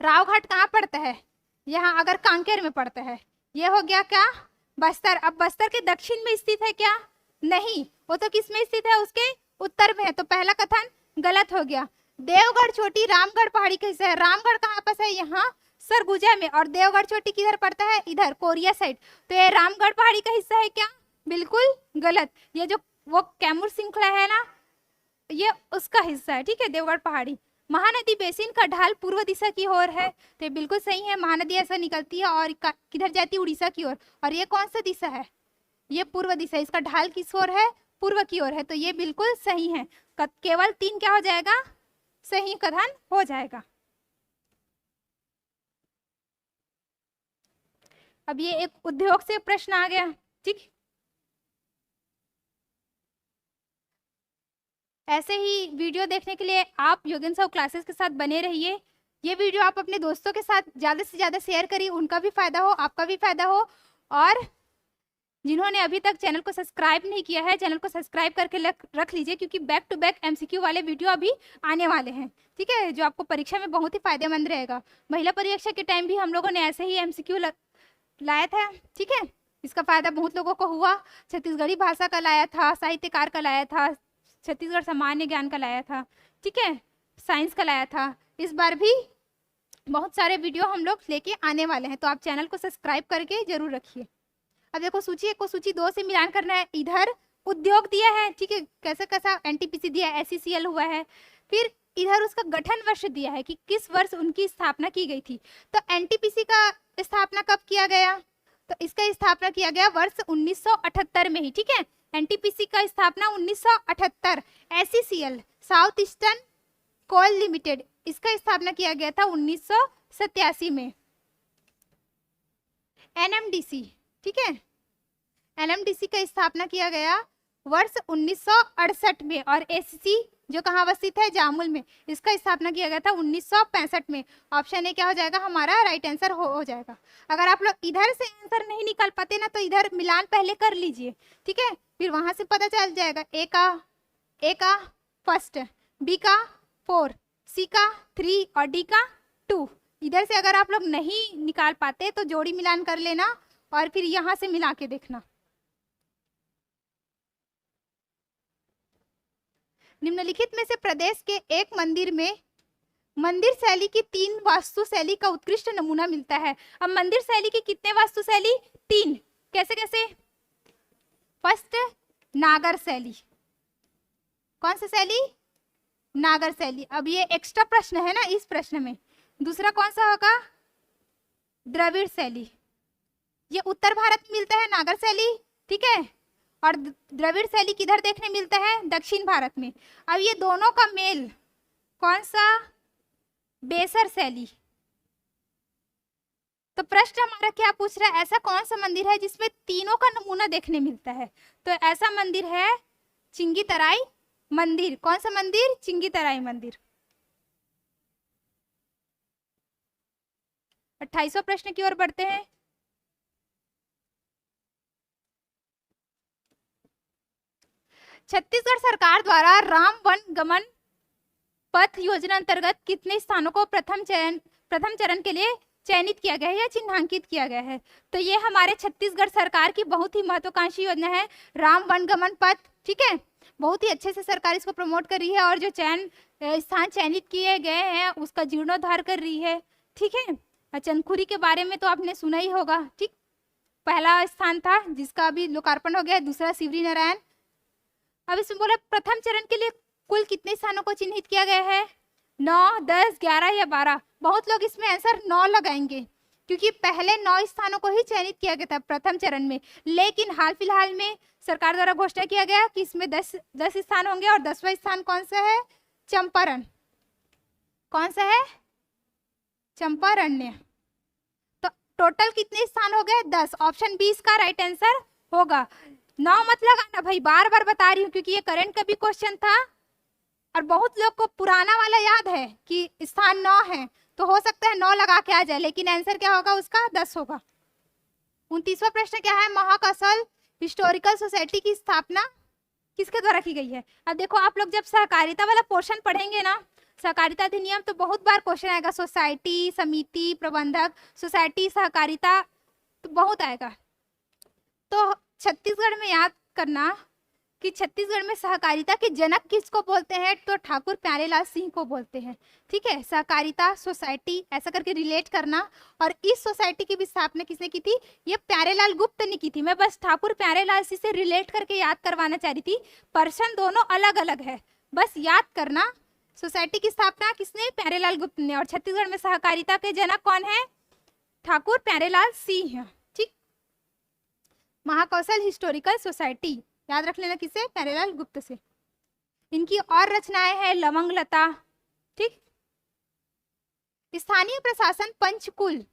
रावघाट कहाँ पड़ता है, यहाँ अगर कांकेर में पड़ता है, ये हो गया क्या, बस्तर। अब बस्तर के दक्षिण में स्थित है क्या, नहीं, वो तो किस में स्थित है, उसके उत्तर में है, तो पहला कथन गलत हो गया। देवगढ़ चोटी रामगढ़ पहाड़ी का हिस्सा है, रामगढ़ कहाँ पास है, यहाँ सरगुजा में, और देवगढ़ चोटी किधर पड़ता है, इधर कोरिया साइड, तो ये रामगढ़ पहाड़ी का हिस्सा है क्या, बिल्कुल गलत। ये जो वो कैमूर श्रृंखला है ना, ये उसका हिस्सा है। ठीक है, देवगढ़ पहाड़ी। महानदी बेसिन का ढाल पूर्व दिशा की ओर है, तो ये बिल्कुल सही है, महानदी ऐसा निकलती है और किधर जाती है, उड़ीसा की ओर, और ये कौन सा दिशा है, ये पूर्व दिशा, इसका ढाल किस ओर है, पूर्व की ओर है, तो ये बिल्कुल सही है। केवल 3 क्या हो जाएगा, सही कथन हो जाएगा। अब ये एक उद्योग से प्रश्न आ गया। ठीक, ऐसे ही वीडियो देखने के लिए आप योगेंद्र साहू क्लासेस के साथ बने रहिए। ये वीडियो आप अपने दोस्तों के साथ ज़्यादा से ज़्यादा शेयर करिए, उनका भी फायदा हो, आपका भी फायदा हो। और जिन्होंने अभी तक चैनल को सब्सक्राइब नहीं किया है, चैनल को सब्सक्राइब करके रख लीजिए, क्योंकि बैक टू बैक एमसीक्यू वाले वीडियो अभी आने वाले हैं, ठीक है, जो आपको परीक्षा में बहुत ही फायदेमंद रहेगा। महिला परीक्षा के टाइम भी हम लोगों ने ऐसे ही एमसीक्यू लाया था, ठीक है। इसका फायदा बहुत लोगों को हुआ। छत्तीसगढ़ी भाषा का लाया था, साहित्यकार का लाया था, छत्तीसगढ़ सामान्य ज्ञान का लाया था, ठीक है, साइंस का लाया था। इस बार भी बहुत सारे वीडियो हम लोग लेके आने वाले हैं, तो आप चैनल को सब्सक्राइब करके जरूर रखिए। अब देखो सूची 1 को सूची 2 से मिलान करना है। इधर उद्योग दिया है, ठीक है, कैसा कैसा एनटीपीसी दिया है, एससीसीएल हुआ है। फिर इधर उसका गठन वर्ष दिया है कि किस वर्ष उनकी स्थापना की गई थी। तो एनटीपीसी का स्थापना कब किया गया, तो इसका स्थापना किया गया वर्ष 1978 में ही, ठीक है। एनटीपीसी का स्थापना 1978। एससीसीएल साउथ ईस्टर्न कोल लिमिटेड, इसका स्थापना किया गया था 1987 में। एनएमडीसी, ठीक है, एनएमडीसी का स्थापना किया गया वर्ष 1968 में। और एससी जो कहाँ अवस्थित है, जामुल में, इसका स्थापना किया गया था 1965 में। ऑप्शन ए क्या हो जाएगा हमारा राइट आंसर हो जाएगा। अगर आप लोग इधर से आंसर नहीं निकाल पाते ना, तो इधर मिलान पहले कर लीजिए, ठीक है, फिर वहां से पता चल जाएगा। ए का फर्स्ट, बी का 4, सी का 3 और डी का 2। इधर से अगर आप लोग नहीं निकाल पाते तो जोड़ी मिलान कर लेना और फिर यहां से मिला के देखना। निम्नलिखित में से प्रदेश के एक मंदिर में मंदिर शैली की 3 वास्तु शैली का उत्कृष्ट नमूना मिलता है। अब मंदिर शैली की कितने वास्तु शैली, 3। कैसे कैसे, फर्स्ट नागर शैली, कौन सी शैली, नागर शैली। अब ये एक्स्ट्रा प्रश्न है ना इस प्रश्न में। दूसरा कौन सा होगा, द्रविड़ शैली, ये उत्तर भारत में मिलता है नागर शैली, ठीक है, और द्रविड़ शैली किधर देखने मिलता है, दक्षिण भारत में। अब ये दोनों का मेल कौन सा, बेसर शैली। तो प्रश्न हमारा क्या पूछ रहा है, ऐसा कौन सा मंदिर है जिसमें तीनों का नमूना देखने मिलता है। तो ऐसा मंदिर है चिंगीतराई मंदिर। कौन सा मंदिर, चिंगीतराई मंदिर। 28वां प्रश्न की ओर बढ़ते हैं। छत्तीसगढ़ सरकार द्वारा राम वन गमन पथ योजना अंतर्गत कितने स्थानों को प्रथम चरण के लिए चयनित किया गया है या चिन्हांकित किया गया है। तो ये हमारे छत्तीसगढ़ सरकार की बहुत ही महत्वाकांक्षी योजना है, राम वन गमन पथ, ठीक है। बहुत ही अच्छे से सरकार इसको प्रमोट कर रही है और जो स्थान चयनित किए गए हैं उसका जीर्णोद्धार कर रही है, ठीक है। चंदखुरी के बारे में तो आपने सुना ही होगा, ठीक, पहला स्थान था जिसका अभी लोकार्पण हो गया, दूसरा शिवरी नारायण। अब इसमें बोला प्रथम चरण के लिए कुल कितने स्थानों को चिन्हित किया गया है, 9, 10, 11 या 12। बहुत लोग इसमें आंसर 9 लगाएंगे, क्योंकि पहले 9 स्थानों को ही चयनित किया गया था प्रथम चरण में। लेकिन हाल फिलहाल में सरकार द्वारा घोषणा किया गया कि इसमें 10 स्थान होंगे। और 10वां स्थान कौन सा है, चंपारण। कौन सा है, चंपारण्य। तो टोटल कितने स्थान हो गए, 10। ऑप्शन 20 का राइट आंसर होगा। 9 मत लगाना भाई, बार बार बता रही हूँ, क्योंकि ये करंट का भी क्वेश्चन था और बहुत लोग को पुराना वाला याद है कि स्थान 9 है, तो हो सकता है 9 लगा के आ जाए, लेकिन आंसर क्या होगा उसका, 10 होगा। 29वां प्रश्न क्या है, महाकौशल हिस्टोरिकल सोसाइटी की स्थापना किसके द्वारा की गई है। अब देखो आप लोग जब सहकारिता वाला पोर्शन पढ़ेंगे ना, सहकारिता अधिनियम, तो बहुत बार क्वेश्चन आएगा, सोसाइटी, समिति, प्रबंधक, सोसाइटी, सहकारिता, तो बहुत आएगा। तो छत्तीसगढ़ में याद करना कि छत्तीसगढ़ में सहकारिता के जनक किसको बोलते हैं, तो ठाकुर प्यारेलाल सिंह को बोलते हैं, ठीक है। सहकारिता, सोसाइटी, ऐसा करके रिलेट करना। और इस सोसाइटी की भी स्थापना किसने की थी, ये प्यारेलाल गुप्त ने की थी। मैं बस ठाकुर प्यारेलाल सिंह से रिलेट करके याद करवाना चाह रही थी, पर्सन दोनों अलग अलग है, बस याद करना। सोसाइटी की स्थापना किसने, प्यारेलाल गुप्त ने। और छत्तीसगढ़ में सहकारिता के जनक कौन है, ठाकुर प्यारेलाल सिंह, ठीक। महाकौशल हिस्टोरिकल सोसाइटी याद रख लेना किसे, प्यारेलाल गुप्त से। इनकी और रचनाएं हैं लवंग लता, ठीक। स्थानीय प्रशासन पंचकुल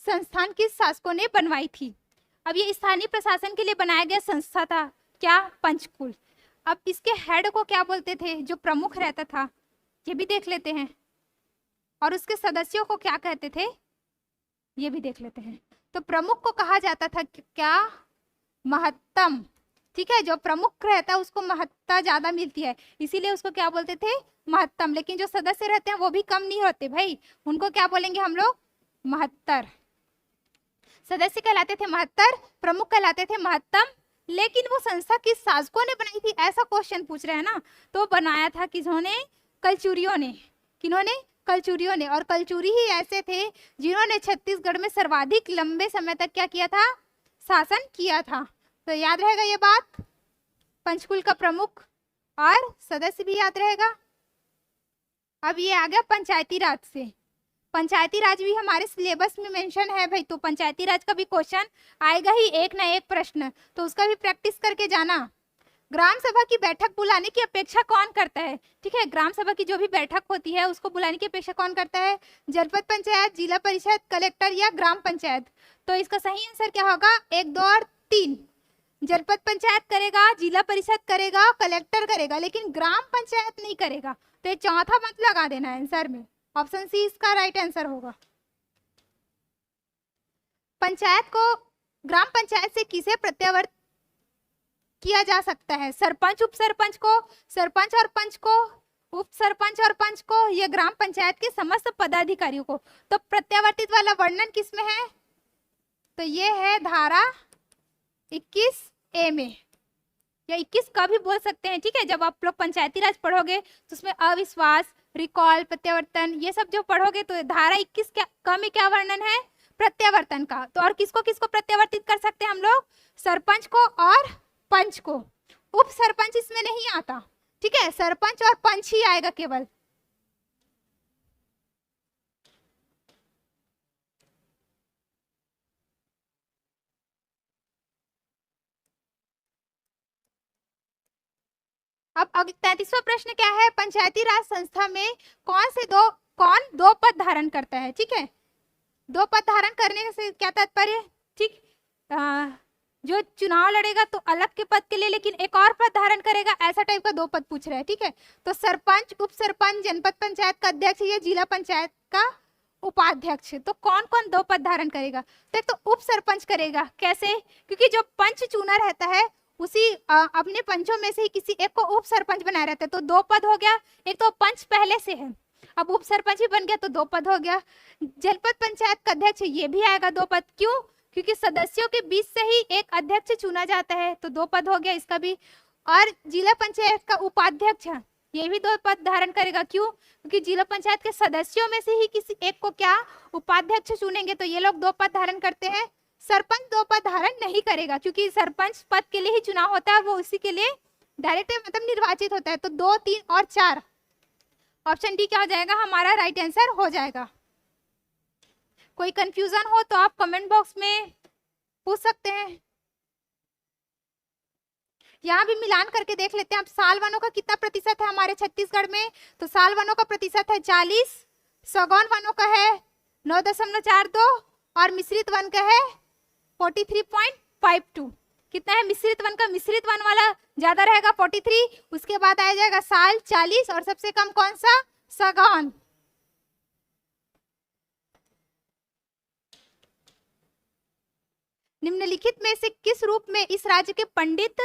संस्थान किस शासकों ने बनवाई थी। अब ये स्थानीय प्रशासन के लिए बनाया गया संस्था था, क्या? पंचकुल। अब इसके हेड को क्या बोलते थे, जो प्रमुख रहता था? ये भी देख लेते हैं। और उसके सदस्यों को क्या कहते थे, ये भी देख लेते हैं। तो प्रमुख को कहा जाता था क्या? महत्तम। ठीक है, जो प्रमुख रहता है उसको महत्ता ज्यादा मिलती है, इसीलिए उसको क्या बोलते थे? महत्तम। लेकिन जो सदस्य रहते हैं वो भी कम नहीं होते भाई, उनको क्या बोलेंगे हम लोग? महत्तर। सदस्य कहलाते थे महत्तर, प्रमुख कहलाते थे महत्तम। लेकिन वो संस्था किस शासकों ने बनाई थी, ऐसा क्वेश्चन पूछ रहे हैं ना, तो बनाया था किन्होंने? कलचुरियों ने। किन्होंने? कलचुरियों ने। और कलचुरी ही ऐसे थे जिन्होंने छत्तीसगढ़ में सर्वाधिक लंबे समय तक क्या किया था? शासन किया था। तो याद रहेगा ये बात, पंचकुल का प्रमुख और सदस्य भी याद रहेगा। अब ये आ गया पंचायती राज से। पंचायती राज भी हमारे सिलेबस में मेंशन है भाई, तो पंचायती राज का भी क्वेश्चन आएगा ही, एक ना एक प्रश्न, तो उसका भी प्रैक्टिस करके जाना। ग्राम सभा की बैठक बुलाने की अपेक्षा कौन करता है? ठीक है, ग्राम सभा की जो भी बैठक होती है उसको बुलाने की अपेक्षा कौन करता है? जनपद पंचायत, जिला परिषद, कलेक्टर या ग्राम पंचायत? तो इसका सही आंसर क्या होगा? 1, 2 और 3। जनपद पंचायत करेगा, जिला परिषद करेगा, कलेक्टर करेगा, लेकिन ग्राम पंचायत नहीं करेगा। तो ये चौथा मत लगा देना आंसर में, ऑप्शन सी इसका राइट आंसर होगा। पंचायत को, ग्राम पंचायत से किसे प्रत्यावर्त किया जा सकता है? सरपंच, उप सरपंच को, सरपंच और पंच को, उप सरपंच और पंच को, या ग्राम पंचायत के समस्त पदाधिकारियों को? तो प्रत्यावर्तित वाला वर्णन किसमें है? तो ये है धारा 21A में, या 21 का भी बोल सकते हैं। ठीक है, जब आप लोग पंचायती राज पढ़ोगे तो उसमें अविश्वास, रिकॉल, प्रत्यावर्तन, ये सब जो पढ़ोगे तो धारा 21 का में क्या वर्णन है? प्रत्यावर्तन का। तो और किसको किसको प्रत्यावर्तित कर सकते हैं हम लोग? सरपंच को और पंच को। उप सरपंच इसमें नहीं आता। ठीक है, सरपंच और पंच ही आएगा केवल। अब 33वां प्रश्न क्या है? पंचायती राज संस्था में कौन दो पद धारण करता है? ठीक है, दो पद धारण करने से क्या तात्पर्य? ठीक, जो चुनाव लड़ेगा तो अलग के पद के लिए, लेकिन एक और पद धारण करेगा, ऐसा टाइप का दो पद पूछ रहा है। ठीक है, तो सरपंच, उप सरपंच, जनपद पंचायत का अध्यक्ष या जिला पंचायत का उपाध्यक्ष। तो कौन कौन दो पद धारण करेगा? तो एक तो उप सरपंच करेगा। कैसे? क्योंकि जो पंच चुना रहता है उसी अपने पंचों में से ही किसी एक को उप सरपंच बनाया रहता है, तो दो पद हो गया। एक तो पंच पहले से है, अब उप सरपंच भी बन गया, तो दो पद हो गया। जनपद पंचायत का अध्यक्ष, ये भी आएगा दो पद। क्यों? क्योंकि सदस्यों के बीच से ही एक अध्यक्ष चुना जाता है, तो दो पद हो गया इसका भी। और जिला पंचायत का उपाध्यक्ष, ये भी दो पद धारण करेगा। क्यों? क्योंकि जिला पंचायत के सदस्यों में से ही किसी एक को क्या उपाध्यक्ष चुनेंगे, तो ये लोग दो पद धारण करते हैं। सरपंच दो पद धारण नहीं करेगा, क्योंकि सरपंच पद के लिए ही चुनाव होता है, वो उसी के लिए डायरेक्ट मतलब निर्वाचित होता है। तो 2, 3 और 4, ऑप्शन डी क्या हो जाएगा? हमारा राइट आंसर हो जाएगा। कोई कंफ्यूजन हो तो आप कमेंट बॉक्स में पूछ सकते हैं। यहाँ भी मिलान करके देख लेते हैं। अब साल वनों का कितना प्रतिशत है हमारे छत्तीसगढ़ में? तो साल वनों का प्रतिशत है 40, सगौन वनों का है 9.42 और मिश्रित वन का है 43.52। कितना है मिश्रित वन का? मिश्रित वन वाला ज्यादा रहेगा 43, उसके बाद आ जाएगा साल 40 और सबसे कम कौन सा? सगौन। निम्नलिखित में से किस रूप में इस राज्य के पंडित,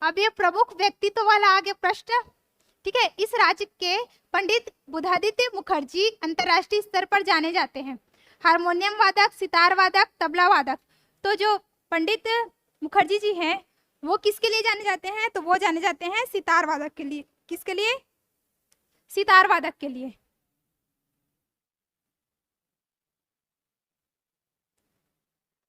अब ये प्रमुख व्यक्तित्व वाला आगे प्रश्न। ठीक है, इस राज्य के पंडित बुधादित्य मुखर्जी अंतरराष्ट्रीय स्तर पर जाने जाते हैं। हारमोनियम वादक, सितार वादक, तबला वादक। तो जो पंडित मुखर्जी जी हैं वो किसके लिए जाने जाते हैं? तो वो जाने जाते हैं सितार वादक के लिए। किसके लिए? सितार वादक के लिए।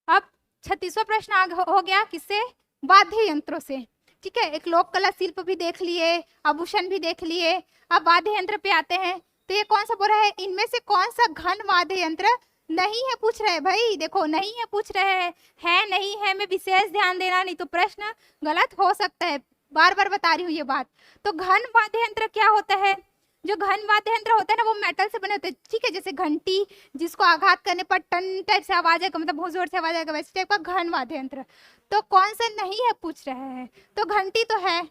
अब 36वां प्रश्न हो गया किससे? वाद्य यंत्रों से। ठीक है, एक लोक कला शिल्प भी देख लिए, आभूषण भी देख लिए, अब वाद्य यंत्र पे आते हैं। तो ये कौन सा बोल रहा है? इनमें से कौन सा घन वाद्य यंत्र नहीं है पूछ रहे हैं भाई। देखो नहीं है पूछ रहे हैं, है नहीं है में विशेष ध्यान देना, नहीं तो प्रश्न गलत हो सकता है। बार बार बता रही हूँ ये बात। तो घन वाद्य यंत्र क्या होता है? जो घन वाद्य यंत्र होता है ना वो मेटल से बने होते हैं, ठीक है, जैसे घंटी जिसको आघात करने पर टन टाइप से आवाज आएगा, मतलब बहुत जोर से आवाज आएगा, वैसे टाइप का घन वाद्य यंत्र। तो कौन सा नहीं है पूछ रहे हैं, तो घंटी तो है,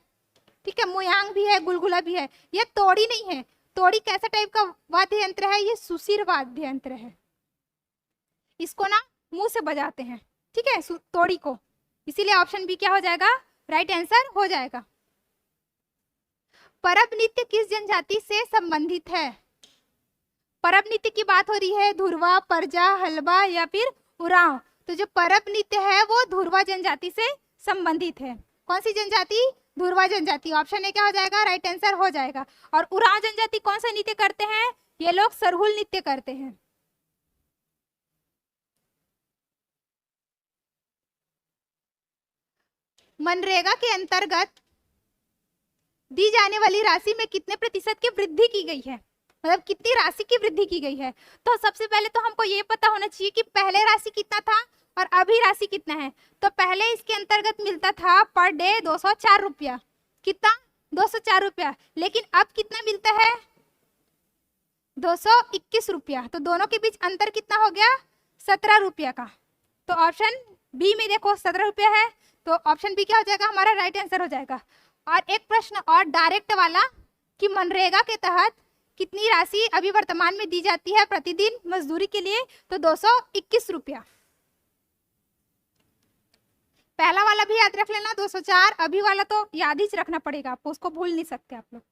ठीक है, मुयांग भी है, गुलगुला भी है, ये तोड़ी नहीं है। तोड़ी कैसा टाइप का वाद्य यंत्र है, ये सुशिर वाद्य यंत्र है, इसको ना मुंह से बजाते हैं, ठीक है, तोड़ी को, इसीलिए ऑप्शन बी क्या हो जाएगा, राइट आंसर हो जाएगा। परब नृत्य किस जनजाति से संबंधित है? परब नृत्य की बात हो रही है, धुरवा, परजा, हलबा या फिर उरांव। तो जो परब नृत्य है वो धुरवा जनजाति से संबंधित है। कौन सी जनजाति? धुरवा जनजाति। ऑप्शन ए क्या हो जाएगा, राइट आंसर हो जाएगा। और उरांव जनजाति कौन सा नृत्य करते हैं? ये लोग सरहुल नृत्य करते हैं। मनरेगा के अंतर्गत दी जाने वाली राशि में कितने प्रतिशत की वृद्धि की गई है, मतलब कितनी राशि की वृद्धि की गई है? तो सबसे पहले तो हमको ये पता होना चाहिए कि पहले राशि कितना था और अभी राशि कितना है। तो पहले इसके अंतर्गत मिलता था पर डे 204 रुपया, कितना? 204 रुपया। लेकिन अब कितना मिलता है? 221 रुपया। तो दोनों के बीच अंतर कितना हो गया? 17 रुपया का। तो ऑप्शन बी में देखो 17 रुपया है, तो ऑप्शन बी क्या हो जाएगा, हमारा राइट आंसर हो जाएगा। और एक प्रश्न और डायरेक्ट वाला कि मनरेगा के तहत कितनी राशि अभी वर्तमान में दी जाती है प्रतिदिन मजदूरी के लिए? तो 221 रुपया। पहला वाला भी याद रख लेना 204, अभी वाला तो याद ही रखना पड़ेगा आपको, उसको भूल नहीं सकते आप लोग।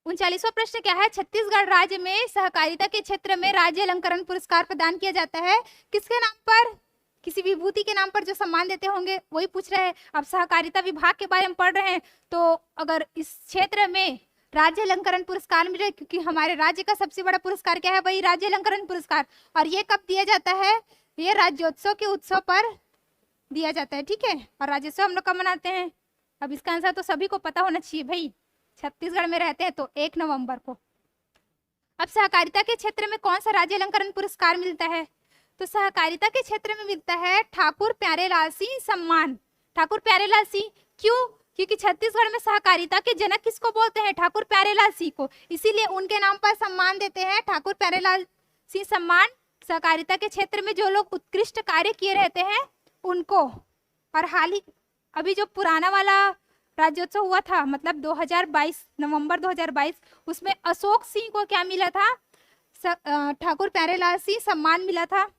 39वां प्रश्न क्या है? छत्तीसगढ़ राज्य में सहकारिता के क्षेत्र में राज्य अलंकरण पुरस्कार प्रदान किया जाता है, किसके नाम पर? किसी विभूति के नाम पर जो सम्मान देते होंगे वही पूछ रहे हैं। अब सहकारिता विभाग के बारे में पढ़ रहे हैं, तो अगर इस क्षेत्र में राज्य अलंकरण पुरस्कार मिले, क्योंकि हमारे राज्य का सबसे बड़ा पुरस्कार क्या है, वही राज्य अलंकरण पुरस्कार। और ये कब दिया जाता है? ये राज्योत्सव के उत्सव पर दिया जाता है, ठीक है। और राज्योत्सव हम लोग कब मनाते हैं? अब इसका आंसर तो सभी को पता होना चाहिए भाई, छत्तीसगढ़ में रहते हैं तो 1 नवंबर को। अब सहकारिता के क्षेत्र में कौन सा राज्य अलंकरण पुरस्कार मिलता है? तो सहकारिता के क्षेत्र में मिलता है ठाकुर प्यारेलाल सिंह सम्मान। ठाकुर प्यारेलाल सिंह, क्यों? क्योंकि छत्तीसगढ़ में सहकारिता के जनक किसको बोलते हैं? ठाकुर प्यारेलाल सिंह को, इसीलिए उनके नाम पर सम्मान देते हैं, ठाकुर प्यारेलाल सिंह सम्मान। सहकारिता के क्षेत्र में जो लोग उत्कृष्ट कार्य किए रहते हैं उनको। और हाल ही अभी जो पुराना वाला राज्योत्सव हुआ था, मतलब 2022 नवंबर 2022, उसमें अशोक सिंह को क्या मिला था? ठाकुर प्यारेलाल सिंह सम्मान मिला था।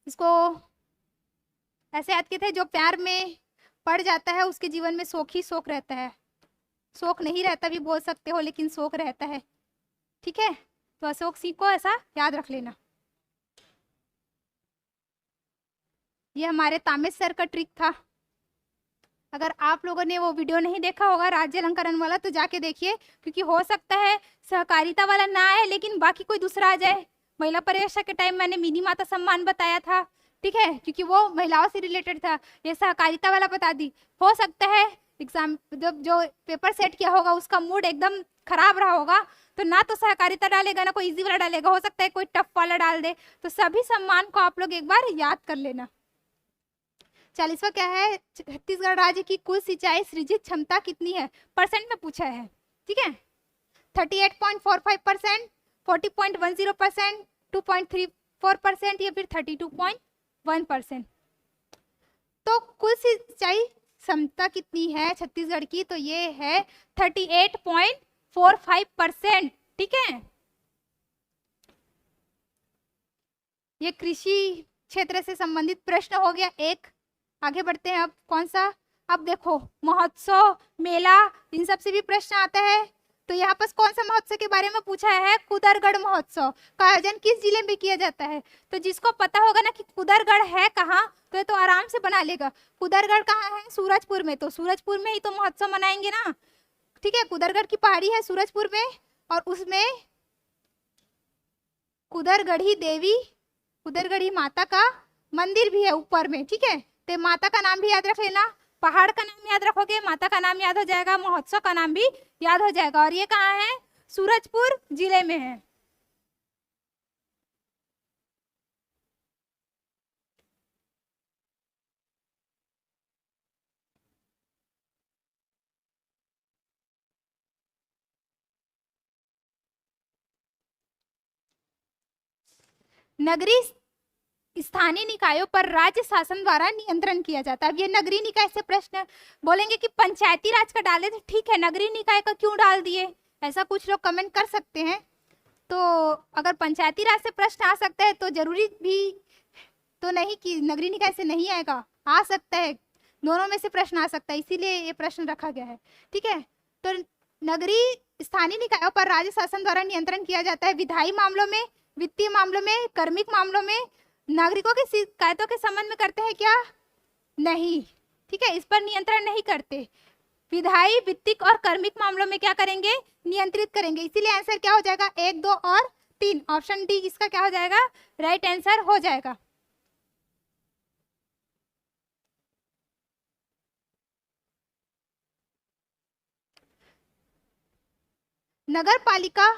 इसको ऐसे याद किए थे, जो प्यार में पड़ जाता है उसके जीवन में शोक ही शोक रहता है, शोक नहीं रहता भी बोल सकते हो, लेकिन शोक रहता है, ठीक है। तो अशोक सिंह को ऐसा याद रख लेना। ये हमारे तामेश सर का ट्रिक था। अगर आप लोगों ने वो वीडियो नहीं देखा होगा राज्य अलंकरण वाला, तो जाके देखिए, क्योंकि हो सकता है सहकारिता वाला ना आए लेकिन बाकी कोई दूसरा आ जाए। महिला परिवेशा के टाइम मैंने मिनी माता सम्मान बताया था, ठीक है, क्योंकि वो महिलाओं से रिलेटेड था। ये सहकारिता वाला बता दी। हो सकता है एग्जाम जब जो पेपर सेट किया होगा उसका मूड एकदम खराब रहा होगा, तो ना तो सहकारिता डालेगा ना कोई इजी वाला डालेगा, हो सकता है कोई टफ वाला डाल दे। तो सभी सम्मान को आप लोग एक बार याद कर लेना। 40वां क्या है? छत्तीसगढ़ राज्य की कुल सिंचाई सृजित क्षमता कितनी है? परसेंट में पूछा है, ठीक है। 38.45%, 40.10%, 2.34% या फिर 32.1%। तो कुल सिंचाई क्षमता कितनी है छत्तीसगढ़ की? तो ये है 38.45%, ठीक है। ये कृषि क्षेत्र से संबंधित प्रश्न हो गया एक। आगे बढ़ते हैं। अब कौन सा? अब देखो महोत्सव, मेला, इन सब से भी प्रश्न आता है। तो यहाँ पर कौन सा महोत्सव के बारे में पूछा है? कुदरगढ़ महोत्सव का आयोजन किस जिले में किया जाता है? तो जिसको पता होगा ना कि कुदरगढ़ है कहाँ, तो ये तो आराम से बना लेगा। कुदरगढ़ कहाँ है? सूरजपुर में। तो सूरजपुर में ही तो महोत्सव मनाएंगे ना, ठीक है। कुदरगढ़ की पहाड़ी है सूरजपुर में, और उसमें कुदरगढ़ी देवी, कुदरगढ़ी माता का मंदिर भी है ऊपर में, ठीक है। तो माता का नाम भी याद रख लेना, पहाड़ का नाम याद रखोगे, माता का नाम याद हो जाएगा, महोत्सव का नाम भी याद हो जाएगा। और ये कहाँ है? सूरजपुर जिले में है। नगरीय स्थानीय निकायों पर राज्य शासन द्वारा नियंत्रण किया जाता है। अब ये नगरीय निकाय से प्रश्न बोलेंगे कि पंचायती राज का डाले तो ठीक है, नगरीय निकाय का क्यों डाल दिए, ऐसा कुछ लोग कमेंट कर सकते हैं। तो अगर पंचायती राज से प्रश्न आ सकता है तो जरूरी भी तो नहीं कि नगरीय निकाय से नहीं आएगा, आ सकता है, दोनों में से प्रश्न आ सकता है, इसीलिए ये प्रश्न रखा गया है। ठीक है, तो नगरीय स्थानीय निकायों पर राज्य शासन द्वारा नियंत्रण किया जाता है विधायी मामलों में, वित्तीय मामलों में, कार्मिक मामलों में। नागरिकों की शिकायतों के संबंध में करते हैं क्या? नहीं। ठीक है, इस पर नियंत्रण नहीं करते। विधायी, वित्तीय और कार्मिक मामलों में क्या करेंगे? नियंत्रित करेंगे। इसीलिए आंसर क्या हो जाएगा? 1, 2 और 3, ऑप्शन डी इसका क्या हो जाएगा? राइट आंसर हो जाएगा। नगर पालिका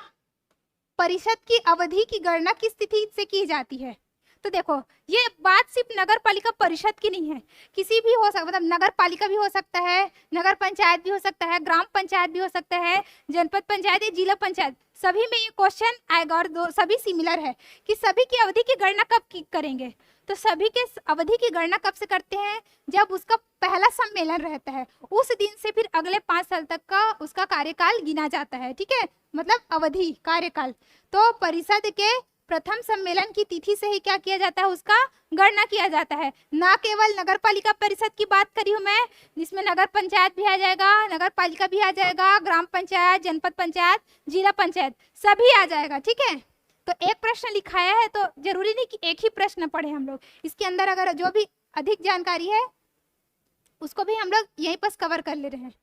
परिषद की अवधि की गणना किस तिथि से की जाती है? तो देखो, ये बात सिर्फ नगर पालिका परिषद की नहीं है, किसी भी हो सकता, मतलब नगर पालिका भी हो सकता है, नगर पंचायत भी हो सकता है, ग्राम पंचायत भी हो सकता है, जनपद पंचायत या जिला पंचायत, सभी में ये क्वेश्चन आएगा। और सभी सिमिलर है कि सभी की अवधि की गणना कब करेंगे? तो सभी के अवधि की गणना कब से करते हैं? जब उसका पहला सम्मेलन रहता है, उस दिन से फिर अगले 5 साल तक का उसका कार्यकाल गिना जाता है। ठीक है, मतलब अवधि, कार्यकाल। तो परिषद के प्रथम सम्मेलन की तिथि से ही क्या किया जाता है? उसका गणना किया जाता है। ना केवल नगर पालिका परिषद की बात करी हूँ मैं, जिसमें नगर पंचायत भी आ जाएगा, नगर पालिका भी आ जाएगा, ग्राम पंचायत, जनपद पंचायत, जिला पंचायत, सभी आ जाएगा। ठीक है, तो एक प्रश्न लिखाया है तो जरूरी नहीं कि एक ही प्रश्न पढ़े हम लोग, इसके अंदर अगर जो भी अधिक जानकारी है उसको भी हम लोग यहीं पर कवर कर ले रहे हैं।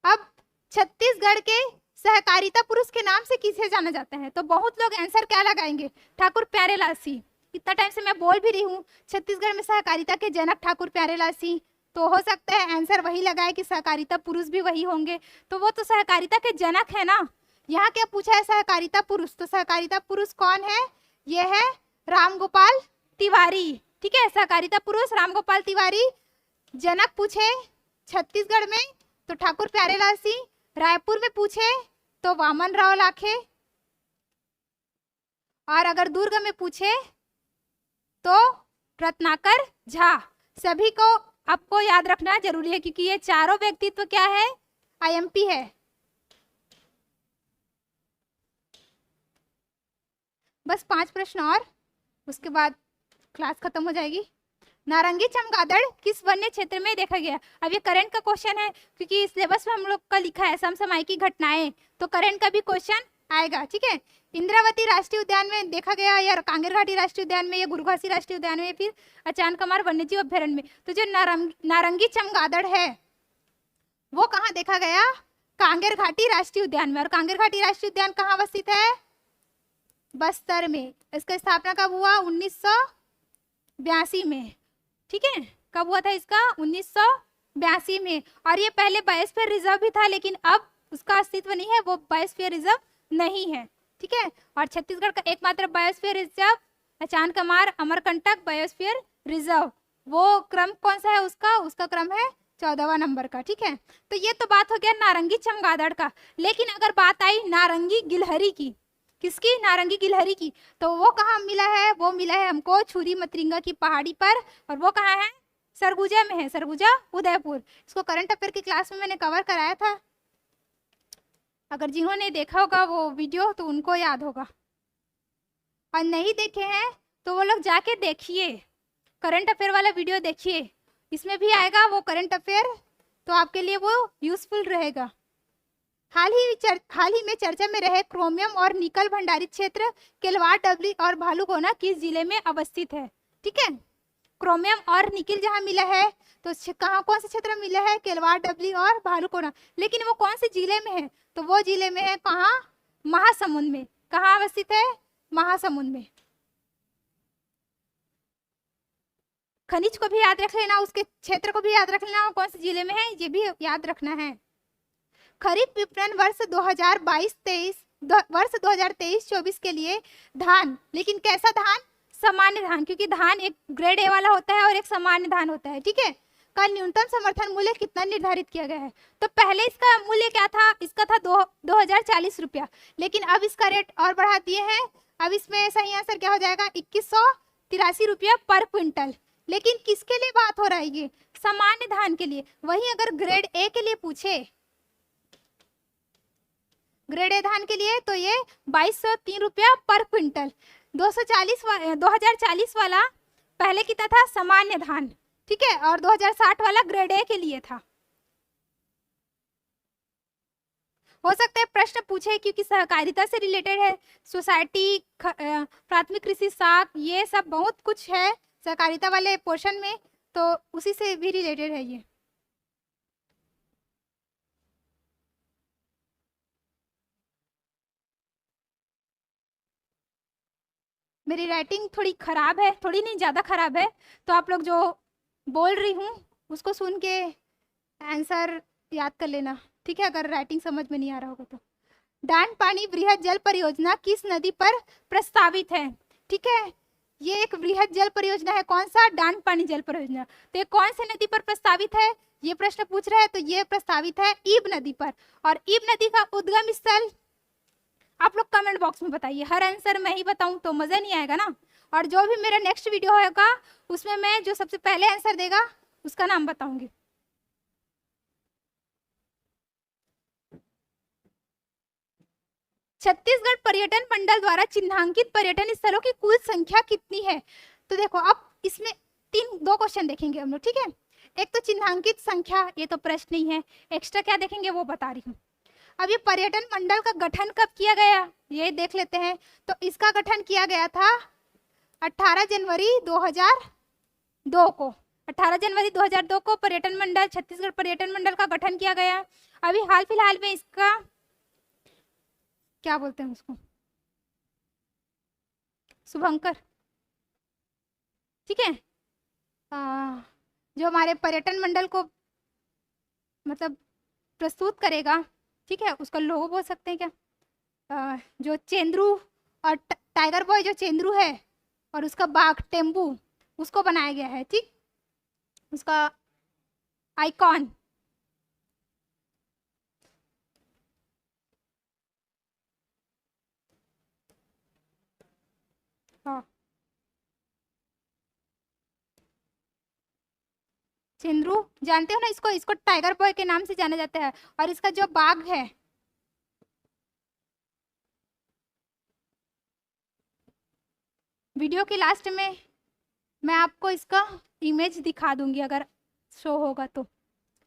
अब छत्तीसगढ़ के सहकारिता पुरुष के नाम से किसे जाना जाता है? तो बहुत लोग आंसर क्या लगाएंगे? ठाकुर प्यारेलाल सिंह। इतना टाइम से मैं बोल भी रही हूँ, छत्तीसगढ़ में सहकारिता के जनक ठाकुर प्यारेलाल सिंह, तो हो सकता है आंसर वही लगाए कि सहकारिता पुरुष भी वही होंगे, तो वो तो सहकारिता के जनक है ना। यहाँ क्या पूछा है? सहकारिता पुरुष, तो सहकारिता पुरुष कौन है? ये है रामगोपाल तिवारी। ठीक है, सहकारिता पुरुष रामगोपाल तिवारी। जनक पूछे छत्तीसगढ़ में तो ठाकुर प्यारेलाल सिंह, रायपुर में पूछे तो वामन राव लाखे, और अगर दुर्ग में पूछे तो रत्नाकर झा। सभी को आपको याद रखना जरूरी है क्योंकि ये चारों व्यक्तित्व क्या है? आईएमपी है। बस 5 प्रश्न और उसके बाद क्लास खत्म हो जाएगी। नारंगी चमगादड़ किस वन्य क्षेत्र में देखा गया? अब ये करंट का क्वेश्चन है क्योंकि सिलेबस में हम लोग का लिखा है समसामयिक घटनाएं, तो करंट का भी क्वेश्चन आएगा। ठीक है, इंद्रावती राष्ट्रीय उद्यान में देखा गया, या कांगेर घाटी राष्ट्रीय उद्यान में, या गुरुघासी राष्ट्रीय उद्यान में, फिर अचानकमार वन्यजीव अभ्यारण्य में। तो जो नारंगी चमगादड़ है वो कहाँ देखा गया? कांगेर घाटी राष्ट्रीय उद्यान में। और कांगेर घाटी राष्ट्रीय उद्यान कहाँ अवस्थित है? बस्तर में। इसका स्थापना कब हुआ? 1982 में। ठीक है, कब हुआ था इसका? 1982 में। और ये पहले बायोस्फीयर रिजर्व भी था, लेकिन अब उसका अस्तित्व नहीं है, वो बायोस्फीयर रिजर्व नहीं है। ठीक है, और छत्तीसगढ़ का एकमात्र biosphere reserve Achanakmar Amarkantak biosphere reserve, वो क्रम कौन सा है उसका? उसका क्रम है 14वां नंबर का। ठीक है, तो ये तो बात हो गया नारंगी चमगादड़ का। लेकिन अगर बात आई नारंगी गिलहरी की, किसकी? नारंगी गिलहरी की, तो वो कहाँ मिला है? वो मिला है हमको छुरी मतरिंगा की पहाड़ी पर, और वो कहाँ है? सरगुजा में है, सरगुजा उदयपुर। इसको करंट अफेयर की क्लास में मैंने कवर कराया था, अगर जिन्होंने देखा होगा वो वीडियो तो उनको याद होगा, और नहीं देखे हैं तो वो लोग जाके देखिए, करंट अफेयर वाला वीडियो देखिए, इसमें भी आएगा वो करंट अफेयर, तो आपके लिए वो यूजफुल रहेगा। हाल ही में चर्चा में रहे क्रोमियम और निकल भंडारित क्षेत्र केलवाड़ डबली और भालूकोना किस जिले में अवस्थित है? ठीक है, क्रोमियम और निकल जहां मिला है तो कहाँ, कौन से क्षेत्र में मिला है? केलवाड़ डबली और भालूकोना। लेकिन वो कौन से जिले में है? तो वो जिले में है कहाँ? महासमुंद में। कहाँ अवस्थित है? महासमुंद में। खनिज को भी याद रख लेना, उसके क्षेत्र को भी याद रख लेना, कौन से जिले में है ये भी याद रखना है। खरीफ विपणन वर्ष 2023-24 के लिए धान, लेकिन कैसा धान? सामान्य धान, क्योंकि धान एक ग्रेड ए वाला होता है और एक सामान्य धान होता है। ठीक है, का न्यूनतम समर्थन मूल्य कितना निर्धारित किया गया है? तो पहले इसका मूल्य क्या था? इसका था 2040 रुपया, लेकिन अब इसका रेट और बढ़ा दिए हैं अब इसमें सही आंसर क्या हो जाएगा, 2183 रुपया पर क्विंटल। लेकिन किसके लिए बात हो रहा है, ये सामान्य धान के लिए। वहीं अगर ग्रेड ए के लिए पूछे, ग्रेड ए धान के लिए, तो ये 2203 रुपया पर क्विंटल। 2040 वाला पहले कितना था, सामान्य धान, ठीक है, और 2060 वाला ग्रेड ए के लिए था। हो सकता है प्रश्न पूछे क्योंकि सहकारिता से रिलेटेड है, सोसाइटी, प्राथमिक कृषि साख, ये सब बहुत कुछ है सहकारिता वाले पोर्शन में, तो उसी से भी रिलेटेड है ये। मेरी राइटिंग थोड़ी खराब है, थोड़ी नहीं ज़्यादा खराब है, तो आप लोग जो बोल रही हूँ उसको सुन के आंसर याद कर लेना, ठीक है, अगर राइटिंग समझ में नहीं आ रहा होगा तो। डांड पानी बृहद जल परियोजना किस नदी पर प्रस्तावित है, ठीक है, ये एक बृहद जल परियोजना है। कौन सा, डांड पानी जल परियोजना। तो ये कौन से नदी पर प्रस्तावित है, ये प्रश्न पूछ रहे हैं, तो ये प्रस्तावित है ईब नदी पर। और ईब नदी का उद्गम स्थल आप लोग कमेंट बॉक्स में बताइए, हर आंसर मैं ही बताऊं तो मजा नहीं आएगा ना। और जो भी मेरा नेक्स्ट वीडियो होगा उसमें मैं जो सबसे पहले आंसर देगा उसका नाम बताऊंगी। छत्तीसगढ़ पर्यटन मंडल द्वारा चिन्हांकित पर्यटन स्थलों की कुल संख्या कितनी है। तो देखो अब इसमें दो क्वेश्चन देखेंगे हम लोग, ठीक है। एक तो चिन्हांकित संख्या, ये तो प्रश्न ही है, एक्स्ट्रा क्या देखेंगे वो बता रही हूँ। अब ये पर्यटन मंडल का गठन कब किया गया, ये देख लेते हैं। तो इसका गठन किया गया था 18 जनवरी 2002 को। 18 जनवरी 2002 को पर्यटन मंडल, छत्तीसगढ़ पर्यटन मंडल का गठन किया गया। अभी हाल फिलहाल में इसका क्या बोलते हैं उसको, शुभंकर, ठीक है, जो हमारे पर्यटन मंडल को मतलब प्रस्तुत करेगा, ठीक है, उसका लोगो बोल सकते हैं क्या, जो चेंद्रू और टाइगर बॉय जो चेंद्रू है और उसका बाघ टेम्बू, उसको बनाया गया है, ठीक, उसका आइकॉन। हाँ, चेंद्रू जानते हो ना इसको, इसको टाइगर बॉय के नाम से जाना जाता है। और इसका जो बाघ है, वीडियो के लास्ट में मैं आपको इसका इमेज दिखा दूंगी अगर शो होगा तो,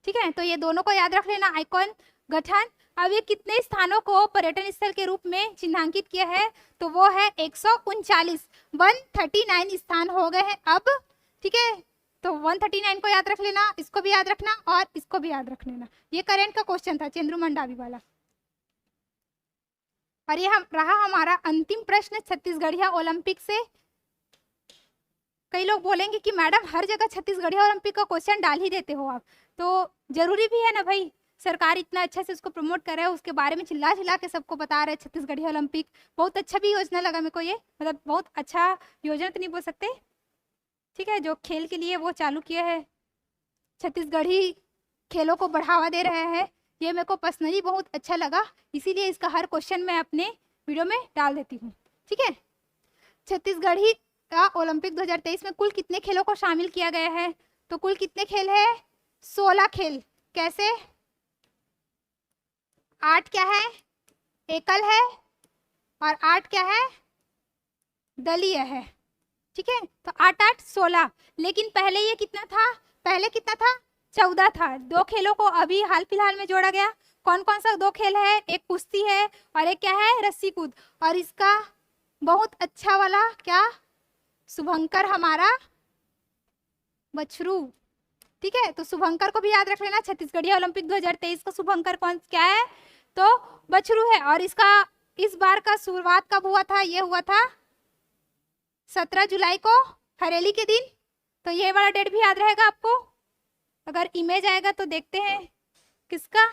ठीक है। तो ये दोनों को याद रख लेना, आइकॉन, गठन। अब ये कितने स्थानों को पर्यटन स्थल के रूप में चिन्हांकित किया है, तो वो है 139, 139 स्थान हो गए हैं अब, ठीक है। तो 139 को याद रख लेना, इसको भी याद रखना और इसको भी याद रख लेना। ये करंट का क्वेश्चन था, चंद्रू मंडावी वाला। और ये रहा हमारा अंतिम प्रश्न छत्तीसगढ़िया ओलंपिक से। कई लोग बोलेंगे कि मैडम हर जगह छत्तीसगढ़िया ओलंपिक का क्वेश्चन डाल ही देते हो आप, तो जरूरी भी है ना भाई, सरकार इतना अच्छा से उसको प्रमोट कर रहा है, उसके बारे में चिल्ला चिल्ला के सबको बता रहे हैं छत्तीसगढ़िया ओलंपिक। बहुत अच्छा भी योजना लगा मेरे को ये, मतलब बहुत अच्छा योजना तो नहीं बोल सकते, ठीक है, जो खेल के लिए वो चालू किया है, छत्तीसगढ़ी खेलों को बढ़ावा दे रहे हैं, ये मेरे को पर्सनली बहुत अच्छा लगा, इसीलिए इसका हर क्वेश्चन मैं अपने वीडियो में डाल देती हूँ, ठीक है। छत्तीसगढ़ी का ओलंपिक 2023 में कुल कितने खेलों को शामिल किया गया है, तो कुल कितने खेल है, 16 खेल। कैसे, 8 क्या है, एकल है, और 8 क्या है, दलीय है, ठीक है। तो 8 8 16, लेकिन पहले ये कितना था, पहले कितना था, 14 था। 2 खेलों को अभी हाल फिलहाल में जोड़ा गया। कौन कौन सा 2 खेल है, एक कुश्ती है और एक क्या है, रस्सी कूद। और इसका बहुत अच्छा वाला क्या, शुभंकर हमारा बछरू, ठीक है। तो शुभंकर को भी याद रख लेना, छत्तीसगढ़िया ओलंपिक 2023 का शुभंकर कौन क्या है, तो बछरू है। और इसका इस बार का शुरुआत कब हुआ था, ये हुआ था 17 जुलाई को, हरेली के दिन। तो ये वाला डेट भी याद रहेगा आपको। अगर इमेज आएगा तो देखते हैं किसका,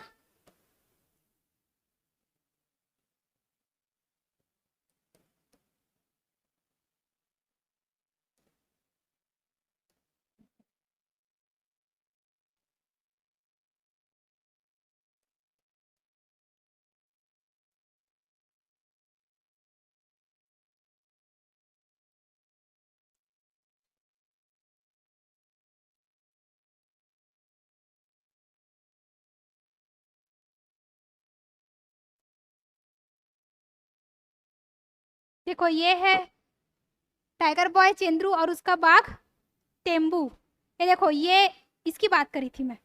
देखो ये है टाइगर बॉय चेंद्रू और उसका बाघ टेम्बू। ये देखो, ये इसकी बात करी थी मैं।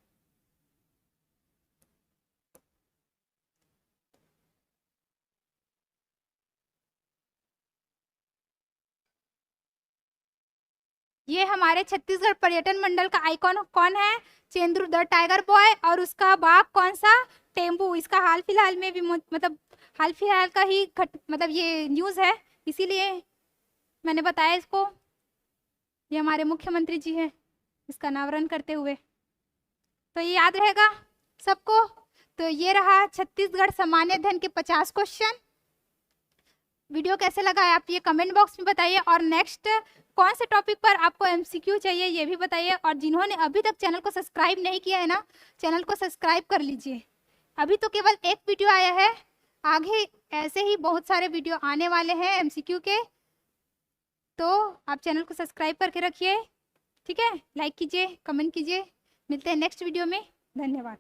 ये हमारे छत्तीसगढ़ पर्यटन मंडल का आइकॉन कौन है? चेंद्रू द टाइगर बॉय, और उसका बाघ कौन सा? टेम्बू। इसका हाल फिलहाल में भी मतलब हाल फिलहाल का ही मतलब ये न्यूज़ है, इसीलिए मैंने बताया इसको। ये हमारे मुख्यमंत्री जी हैं इसका अनावरण करते हुए, तो ये याद रहेगा सबको। तो ये रहा छत्तीसगढ़ सामान्य अध्ययन के 50 क्वेश्चन। वीडियो कैसे लगा है आप ये कमेंट बॉक्स में बताइए, और नेक्स्ट कौन से टॉपिक पर आपको एमसीक्यू चाहिए ये भी बताइए। और जिन्होंने अभी तक चैनल को सब्सक्राइब नहीं किया है ना, चैनल को सब्सक्राइब कर लीजिए। अभी तो केवल एक वीडियो आया है, आगे ऐसे ही बहुत सारे वीडियो आने वाले हैं एमसीक्यू के, तो आप चैनल को सब्सक्राइब करके रखिए। ठीक है, लाइक कीजिए, कमेंट कीजिए। मिलते हैं नेक्स्ट वीडियो में। धन्यवाद।